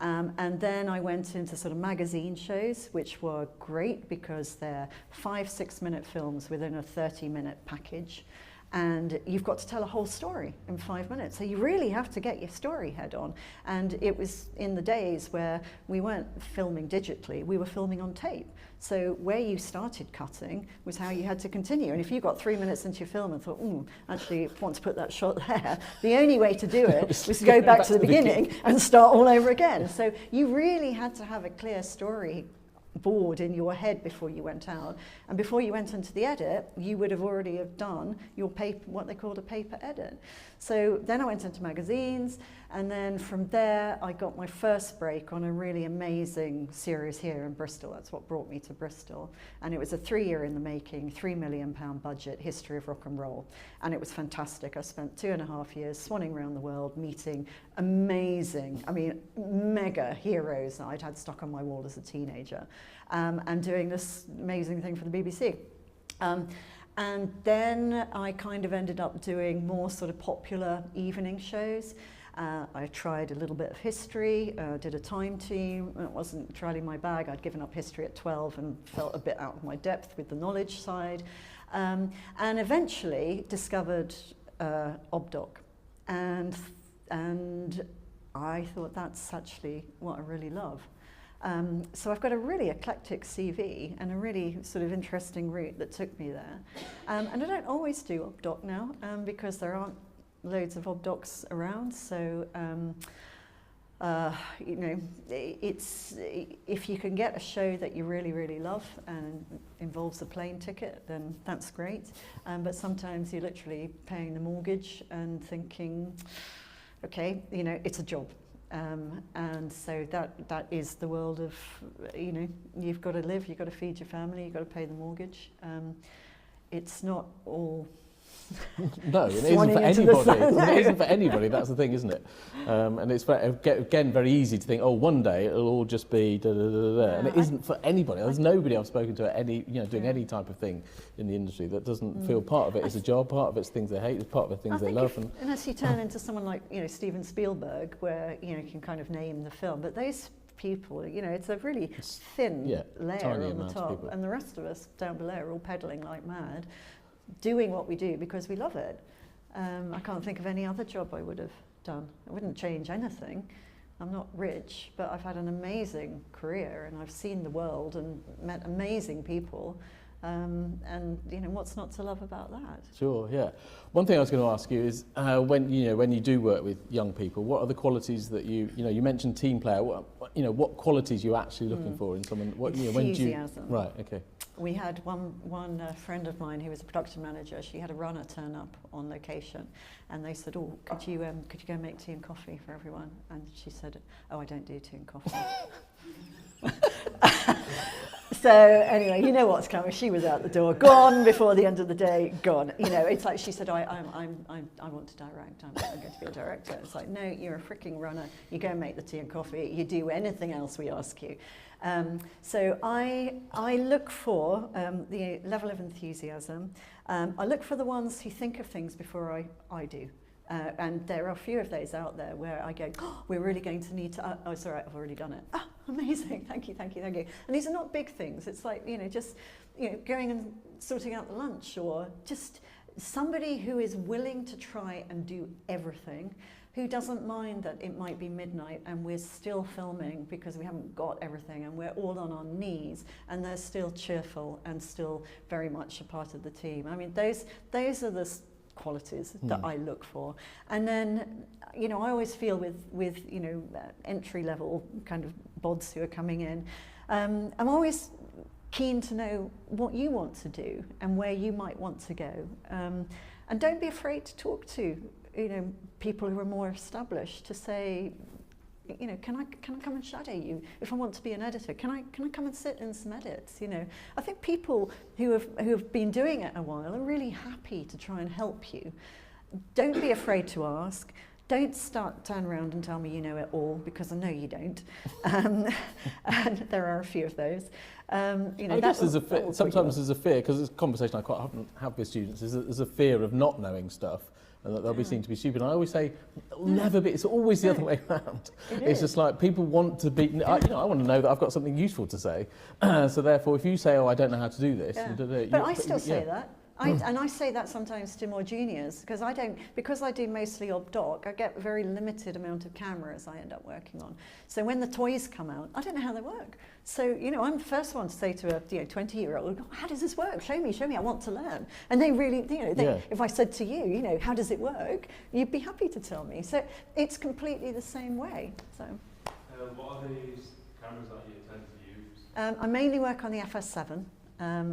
S2: And then I went into sort of magazine shows, which were great because they're 5-6 minute films within a 30-minute package. And you've got to tell a whole story in 5 minutes. So you really have to get your story head on. And it was in the days where we weren't filming digitally, we were filming on tape. So where you started cutting was how you had to continue. And if you got 3 minutes into your film and thought, actually, I want to put that shot there, the only way to do it was to go back to the beginning and start all over again. So you really had to have a clear story board in your head before you went out, and before you went into the edit you would have already have done your paper, what they called a paper edit. So then I went into magazines, and then from there I got my first break on a really amazing series here in Bristol. That's what brought me to Bristol, and it was a 3-year in the making, £3 million budget, history of rock and roll, and it was fantastic. I spent 2.5 years swanning around the world, meeting amazing, mega heroes that I'd had stuck on my wall as a teenager, and doing this amazing thing for the BBC. And then I kind of ended up doing more sort of popular evening shows. I tried a little bit of history, did a time team. It wasn't entirely my bag. I'd given up history at 12 and felt a bit out of my depth with the knowledge side. And eventually discovered ObDoc. And I thought that's actually what I really love. So I've got a really eclectic CV and a really sort of interesting route that took me there. And I don't always do ObDoc now because there aren't loads of ObDocs around. So, you know, it's, if you can get a show that you really, really love and involves a plane ticket, then that's great. But sometimes you're literally paying the mortgage and thinking, okay, you know, it's a job. And so that is the world of, you know, you've got to live, you've got to feed your family, you've got to pay the mortgage. It's not all
S1: no, it isn't for anybody. It isn't for anybody, that's the thing, isn't it? And it's, again, very easy to think, oh, one day it'll all just be da-da-da-da-da. And it isn't for anybody. There's nobody I've spoken to at any, you know, doing any type of thing in the industry that doesn't feel part of it is a job, part of it's things they hate, part of it things they love. And
S2: unless you turn into someone like, you know, Steven Spielberg, where, you know, you can kind of name the film, but those people, you know, it's a really thin layer on the top, and the rest of us down below are all pedaling like mad, doing what we do because we love it. I can't think of any other job I would have done. I wouldn't change anything. I'm not rich, but I've had an amazing career and I've seen the world and met amazing people. And you know, what's not to love about that?
S1: Sure, yeah. One thing I was going to ask you is when you do work with young people, what are the qualities that you mentioned team player? What qualities you're actually looking for in someone? What,
S2: enthusiasm.
S1: Right, okay.
S2: We had one friend of mine who was a production manager. She had a runner turn up on location, and they said, "Oh, could you go make tea and coffee for everyone?" And she said, "Oh, I don't do tea and coffee." So anyway, you know what's coming. She was out the door, gone before the end of the day, gone. You know, it's like she said, I want to direct. I'm going to be a director. It's like, no, you're a freaking runner. You go and make the tea and coffee. You do anything else we ask you. So I look for the level of enthusiasm. I look for the ones who think of things before I do. And there are a few of those out there where I go, oh, we're really going to need to, oh, sorry, I've already done it. Oh, amazing, thank you. And these are not big things. It's like, you know, just, you know, going and sorting out the lunch, or just somebody who is willing to try and do everything, who doesn't mind that it might be midnight and we're still filming because we haven't got everything and we're all on our knees, and they're still cheerful and still very much a part of the team. I mean, those are the qualities that I look for. And then, you know, I always feel with you know, entry level kind of bods who are coming in, I'm always keen to know what you want to do and where you might want to go. And don't be afraid to talk to, you know, people who are more established, to say, you know, can I come and shadow you if I want to be an editor? Can I come and sit in some edits? You know, I think people who have been doing it a while are really happy to try and help you. Don't be afraid to ask. Don't turn around and tell me you know it all, because I know you don't. And there are a few of those. You know,
S1: I guess sometimes there's a fear, because it's a conversation I quite often have with students, is that there's a fear of not knowing stuff, and that they'll be seen to be stupid. And I always say, it'll never be. It's always the other way around. It's just like people want to be. I want to know that I've got something useful to say. So therefore, if you say, "Oh, I don't know how to do this,"
S2: but I still say that. And I say that sometimes to more juniors, because I do mostly ObDoc, I get a very limited amount of cameras I end up working on. So when the toys come out, I don't know how they work. So, you know, I'm the first one to say to a 20-year-old, how does this work? Show me, I want to learn. And they really, you know, if I said to you, you know, how does it work? You'd be happy to tell me. So it's completely the same way. So.
S5: What are these cameras that you tend to use?
S2: I mainly work on the FS7.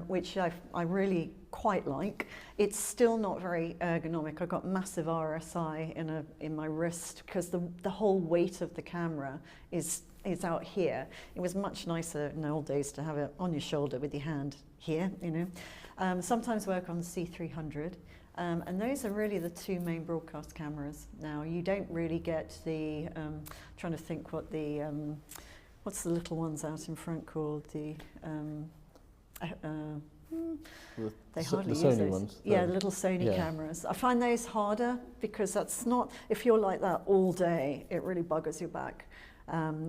S2: Which I really quite like. It's still not very ergonomic. I've got massive RSI in my wrist, because the whole weight of the camera is out here. It was much nicer in the old days to have it on your shoulder with your hand here, you know. Sometimes work on the C300. And those are really the two main broadcast cameras now. You don't really get the, trying to think what the, what's the little ones out in front called? The, They
S1: the
S2: hardly use
S1: Sony
S2: those.
S1: ones.
S2: Yeah, the little Sony
S1: yeah.
S2: cameras. I find those harder because that's not, if you're like that all day, it really buggers your back.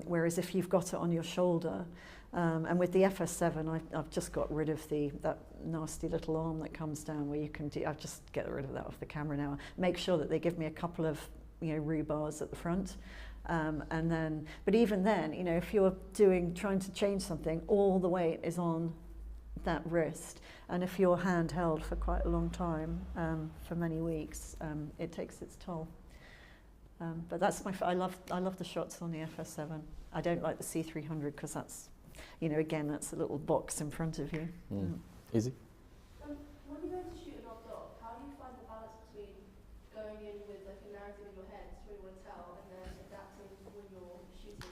S2: Whereas if you've got it on your shoulder, and with the FS7, I've just got rid of that nasty little arm that comes down where you can I've just get rid of that off the camera now. Make sure that they give me a couple of rubars at the front. And then, but even then, if you're trying to change something, all the weight is on that wrist, and if you're handheld for quite a long time, for many weeks, it takes its toll. But that's I love the shots on the FS7. I don't like the C300 because that's, again, that's a little box in front of you.
S1: Easy.
S3: When you go to shoot an op-doc, how do you find the balance between going in with like a narrative in your head, story you want to tell, and then adapting when you're shooting?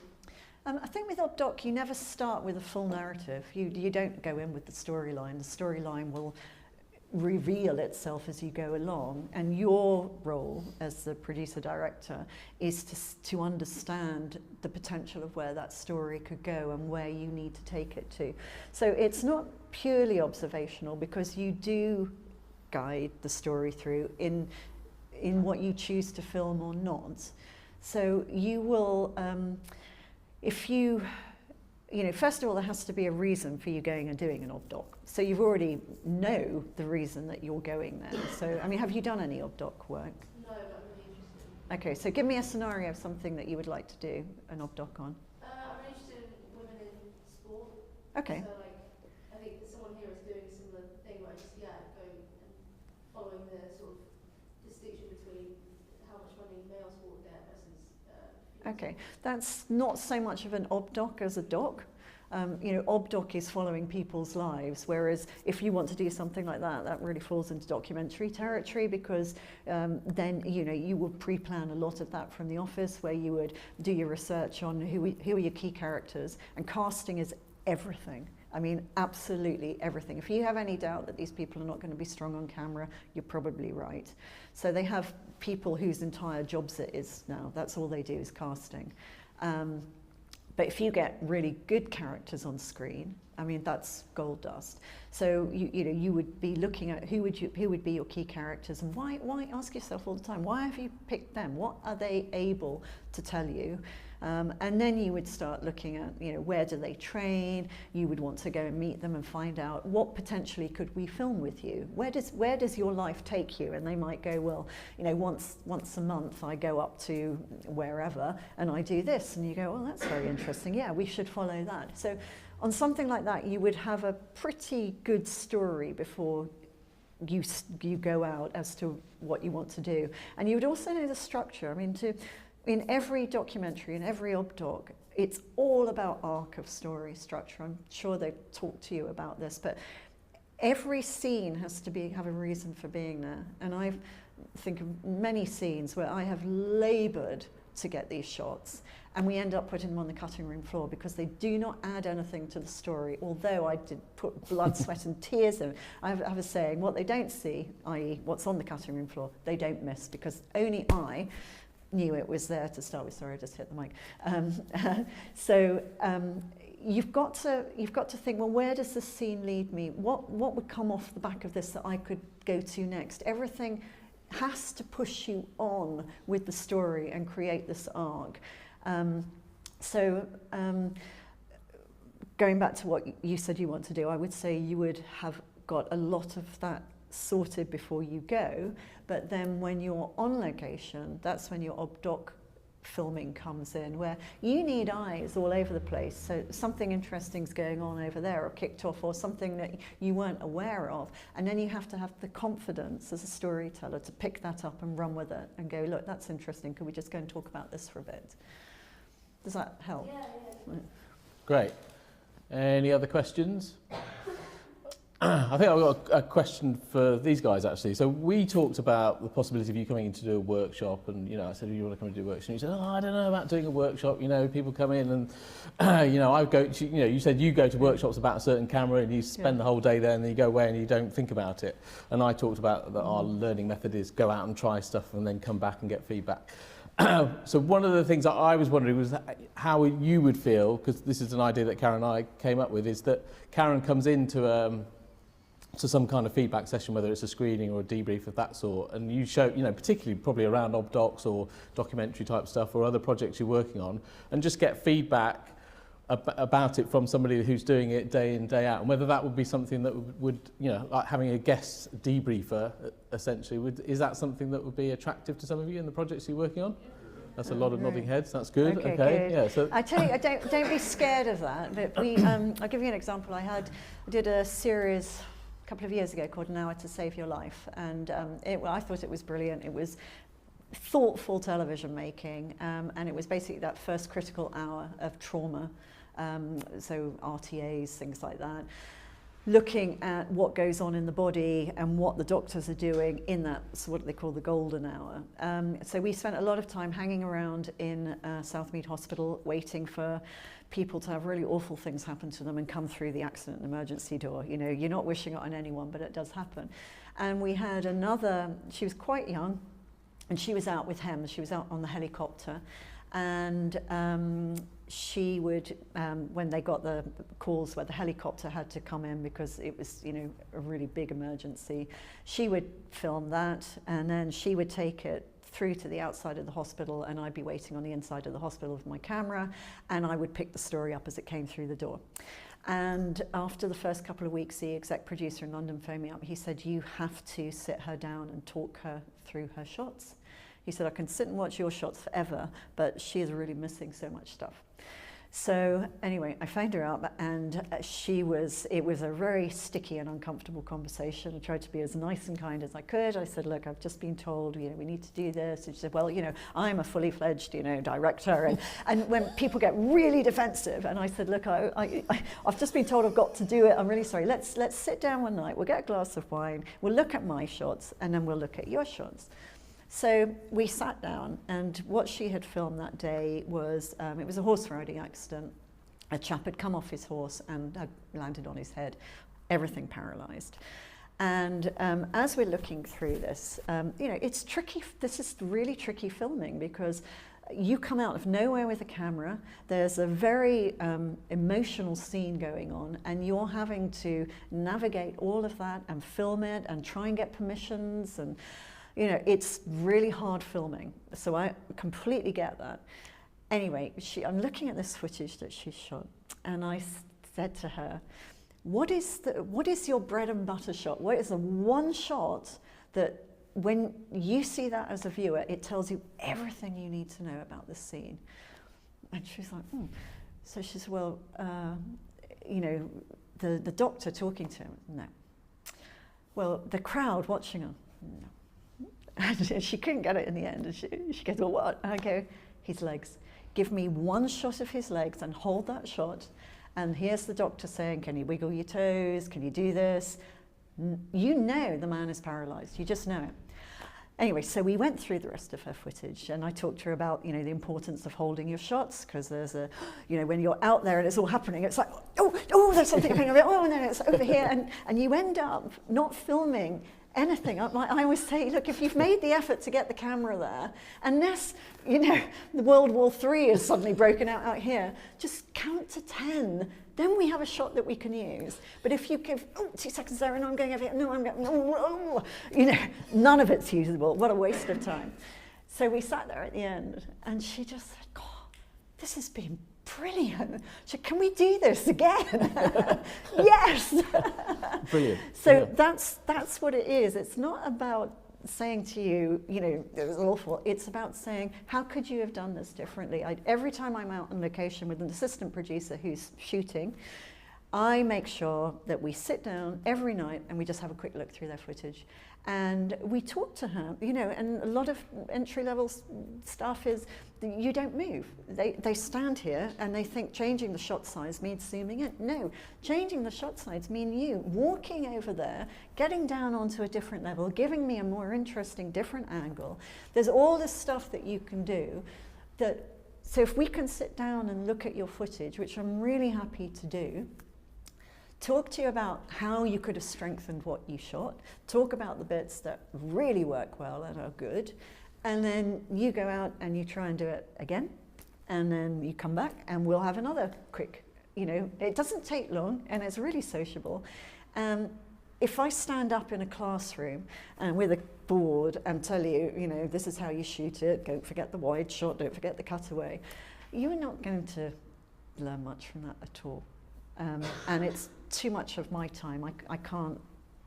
S2: I think with op-doc, you never start with a full narrative. You don't go in with the storyline. The storyline will reveal itself as you go along, and your role as the producer-director is to understand the potential of where that story could go and where you need to take it to. So it's not purely observational, because you do guide the story through in what you choose to film or not. So you will, if you first of all, there has to be a reason for you going and doing an ob-doc. So you've already know the reason that you're going there. So, have you done any ob-doc work?
S3: No, but I'm really interested.
S2: Okay, so give me a scenario of something that you would like to do an ob-doc on.
S3: I'm interested in women in sport.
S2: Okay.
S3: So, I think that someone here is doing a similar thing, where going and following the sort of distinction between how much money male sport get versus female
S2: Okay,
S3: sport.
S2: that's not so much of an ob-doc as a doc. Ob-doc is following people's lives, whereas if you want to do something like that, that really falls into documentary territory, because then you would pre-plan a lot of that from the office, where you would do your research on who are your key characters, and casting is everything. Absolutely everything. If you have any doubt that these people are not going to be strong on camera, you're probably right. So they have people whose entire jobs it is now. That's all they do is casting. But if you get really good characters on screen, that's gold dust. So you would be looking at who would be your key characters, and why ask yourself all the time, why have you picked them? What are they able to tell you? And then you would start looking at, where do they train? You would want to go and meet them and find out what potentially could we film with you? Where does your life take you? And they might go, well, once a month I go up to wherever and I do this. And you go, well, that's very interesting. Yeah, we should follow that. So on something like that, you would have a pretty good story before you go out as to what you want to do. And you would also know the structure. In every documentary, in every ob-doc, it's all about arc of story structure. I'm sure they've talked to you about this, but every scene has to have a reason for being there. And I think of many scenes where I have laboured to get these shots, and we end up putting them on the cutting room floor because they do not add anything to the story, although I did put blood, sweat and tears in. I have a saying, what they don't see, i.e. what's on the cutting room floor, they don't miss, because only I knew it was there to start with. Sorry, I just hit the mic. You've got to think, well, where does this scene lead me? What would come off the back of this that I could go to next? Everything has to push you on with the story and create this arc. Going back to what you said you want to do, I would say you would have got a lot of that sorted before you go, but then when you're on location, that's when your ob-doc filming comes in, where you need eyes all over the place. So something interesting's going on over there, or kicked off, or something that you weren't aware of, and then you have to have the confidence as a storyteller to pick that up and run with it and go, look, that's interesting, could we just go and talk about this for a bit? Does that help?
S3: Yeah.
S1: Great. Any other questions? I think I've got a question for these guys, actually. So we talked about the possibility of you coming in to do a workshop, and I said, you want to come and do a workshop? And you said, I don't know about doing a workshop. People come in and I go to, you said you go to workshops about a certain camera and you spend the whole day there, and then you go away and you don't think about it. And I talked about that our learning method is go out and try stuff and then come back and get feedback. So one of the things that I was wondering was how you would feel, because this is an idea that Karen and I came up with, is that Karen comes into to some kind of feedback session, whether it's a screening or a debrief of that sort, and you show, you know, particularly probably around obdocs or documentary type stuff or other projects you're working on, and just get feedback about it from somebody who's doing it day in, day out, and whether that would be something that would you know, like having a guest debriefer, essentially, is that something that would be attractive to some of you in the projects you're working on? That's a lot of nodding heads. That's good.
S2: Okay, good.
S1: Yeah. So
S2: I tell you, don't be scared of that. But we, I'll give you an example. I did a series a couple of years ago called An Hour to Save Your Life, and I thought it was brilliant. It was thoughtful television making, and it was basically that first critical hour of trauma. So RTAs, things like that, looking at what goes on in the body and what the doctors are doing in that, so what they call the golden hour. So we spent a lot of time hanging around in Southmead Hospital waiting for people to have really awful things happen to them and come through the accident and emergency door. You know, you're not wishing it on anyone, but it does happen. And we had another, she was quite young, and she was out with him. She was out on the helicopter, and she would, when they got the calls where the helicopter had to come in because it was, you know, a really big emergency, she would film that, and then she would take it through to the outside of the hospital, and I'd be waiting on the inside of the hospital with my camera, and I would pick the story up as it came through the door. And after the first couple of weeks, the exec producer in London phoned me up. He said, you have to sit her down and talk her through her shots. He said, I can sit and watch your shots forever, but she is really missing so much stuff. So anyway, I phoned her up, and it was a very sticky and uncomfortable conversation. I tried to be as nice and kind as I could. I said, look, I've just been told, you know, we need to do this. And she said, well, you know, I'm a fully fledged, you know, director. And when people get really defensive, and I said, look, I've just been told I've got to do it. I'm really sorry. Let's sit down one night. We'll get a glass of wine. We'll look at my shots, and then we'll look at your shots. So we sat down, and what she had filmed that day was, it was a horse riding accident. A chap had come off his horse and had landed on his head, everything paralysed. And as we're looking through this, you know, it's tricky. This is really tricky filming because you come out of nowhere with a camera. There's a very emotional scene going on, and you're having to navigate all of that and film it and try and get permissions, and you know, it's really hard filming. So I completely get that. Anyway, I'm looking at this footage that she shot, and I said to her, what is your bread and butter shot? What is the one shot that when you see that as a viewer, it tells you everything you need to know about the scene? And she's like, So she said, well, you know, the doctor talking to him, no. Well, the crowd watching her, no. And she couldn't get it in the end. And she goes, well, what? And I go, his legs. Give me one shot of his legs and hold that shot. And here's the doctor saying, can you wiggle your toes? Can you do this? You know the man is paralysed. You just know it. Anyway, so we went through the rest of her footage, and I talked to her about, you know, the importance of holding your shots, because there's a, you know, when you're out there and it's all happening, it's like, oh, there's something going on, oh, no, it's over here, and you end up not filming anything. I always say, look, if you've made the effort to get the camera there, unless, you know, the World War III is suddenly broken out here, just count to 10. Then we have a shot that we can use. But if you give, 2 seconds there, and I'm going over here, no, I'm going, no, you know, none of it's usable. What a waste of time. So we sat there at the end, and she just said, God, this has been brilliant. She said, can we do this again? Yes.
S1: Brilliant.
S2: So
S1: yeah.
S2: that's what it is. It's not about saying to you, you know, it was awful. It's about saying, how could you have done this differently? Every time I'm out on location with an assistant producer who's shooting, I make sure that we sit down every night and we just have a quick look through their footage. And we talk to her, you know, and a lot of entry-level stuff is you don't move. They stand here and they think changing the shot size means zooming in. No, changing the shot size means you walking over there, getting down onto a different level, giving me a more interesting, different angle. There's all this stuff that you can do. So if we can sit down and look at your footage, which I'm really happy to do, talk to you about how you could have strengthened what you shot, talk about the bits that really work well and are good, and then you go out and you try and do it again, and then you come back and we'll have another quick, you know, it doesn't take long and it's really sociable. if I stand up in a classroom and with a board and tell you, you know, this is how you shoot it, don't forget the wide shot, don't forget the cutaway, you're not going to learn much from that at all. And it's too much of my time. I can't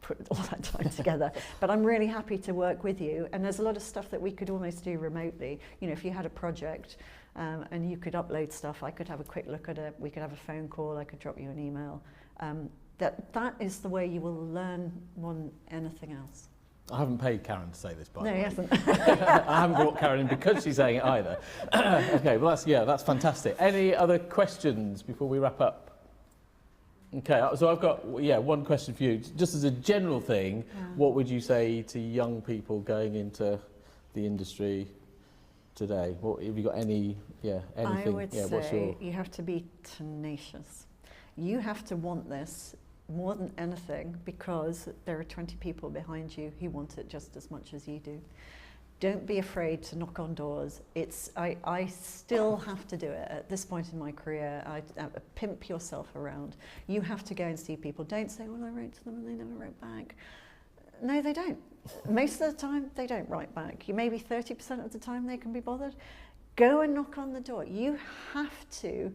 S2: put all that time together, but I'm really happy to work with you. And there's a lot of stuff that we could almost do remotely. You know, if you had a project and you could upload stuff, I could have a quick look at it, we could have a phone call, I could drop you an email. That is the way you will learn more than anything else.
S1: I haven't paid Karen to say this, by the way.
S2: No, he hasn't.
S1: I haven't brought Karen in because she's saying it either. Okay, well that's fantastic. Any other questions before we wrap up? Okay, so I've got one question for you. Just as a general thing, what would you say to young people going into the industry today? What have you got anything?
S2: I would say you have to be tenacious. You have to want this more than anything because there are 20 people behind you who want it just as much as you do. Don't be afraid to knock on doors. I still have to do it at this point in my career. I pimp yourself around. You have to go and see people. Don't say, well, I wrote to them and they never wrote back. No, they don't. Most of the time, they don't write back. Maybe 30% of the time they can be bothered. Go and knock on the door. You have to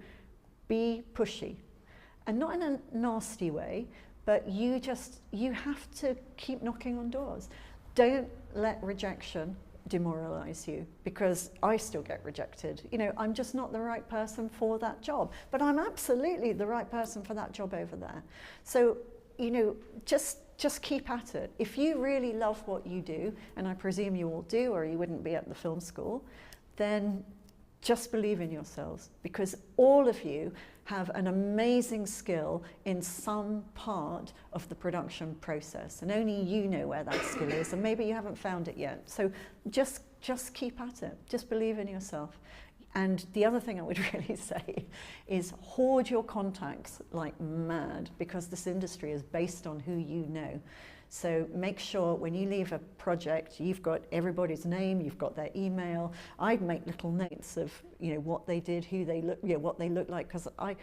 S2: be pushy. And not in a nasty way, but you have to keep knocking on doors. Don't let rejection demoralize you, because I still get rejected. You know, I'm just not the right person for that job, but I'm absolutely the right person for that job over there. So, you know, just keep at it. If you really love what you do, and I presume you all do, or you wouldn't be at the film school, then just believe in yourselves, because all of you have an amazing skill in some part of the production process, and only you know where that skill is, and maybe you haven't found it yet. So just keep at it. Just believe in yourself. And the other thing I would really say is hoard your contacts like mad, because this industry is based on who you know. So make sure when you leave a project, you've got everybody's name, you've got their email. I'd make little notes of, you know, what they did, who they look, you know, what they look like, because I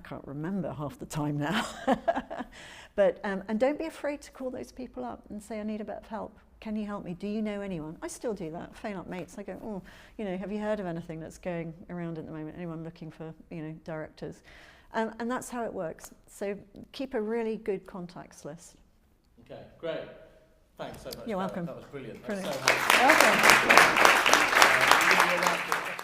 S2: can't remember half the time now. But and don't be afraid to call those people up and say, I need a bit of help. Can you help me? Do you know anyone? I still do that. Phone up mates. I go, oh, you know, have you heard of anything that's going around at the moment? Anyone looking for, you know, directors? And that's how it works. So keep a really good contacts list.
S1: Okay, great. Thanks so much.
S2: You're welcome.
S1: That was brilliant.
S2: Brilliant.
S1: That's so helpful.
S2: Welcome.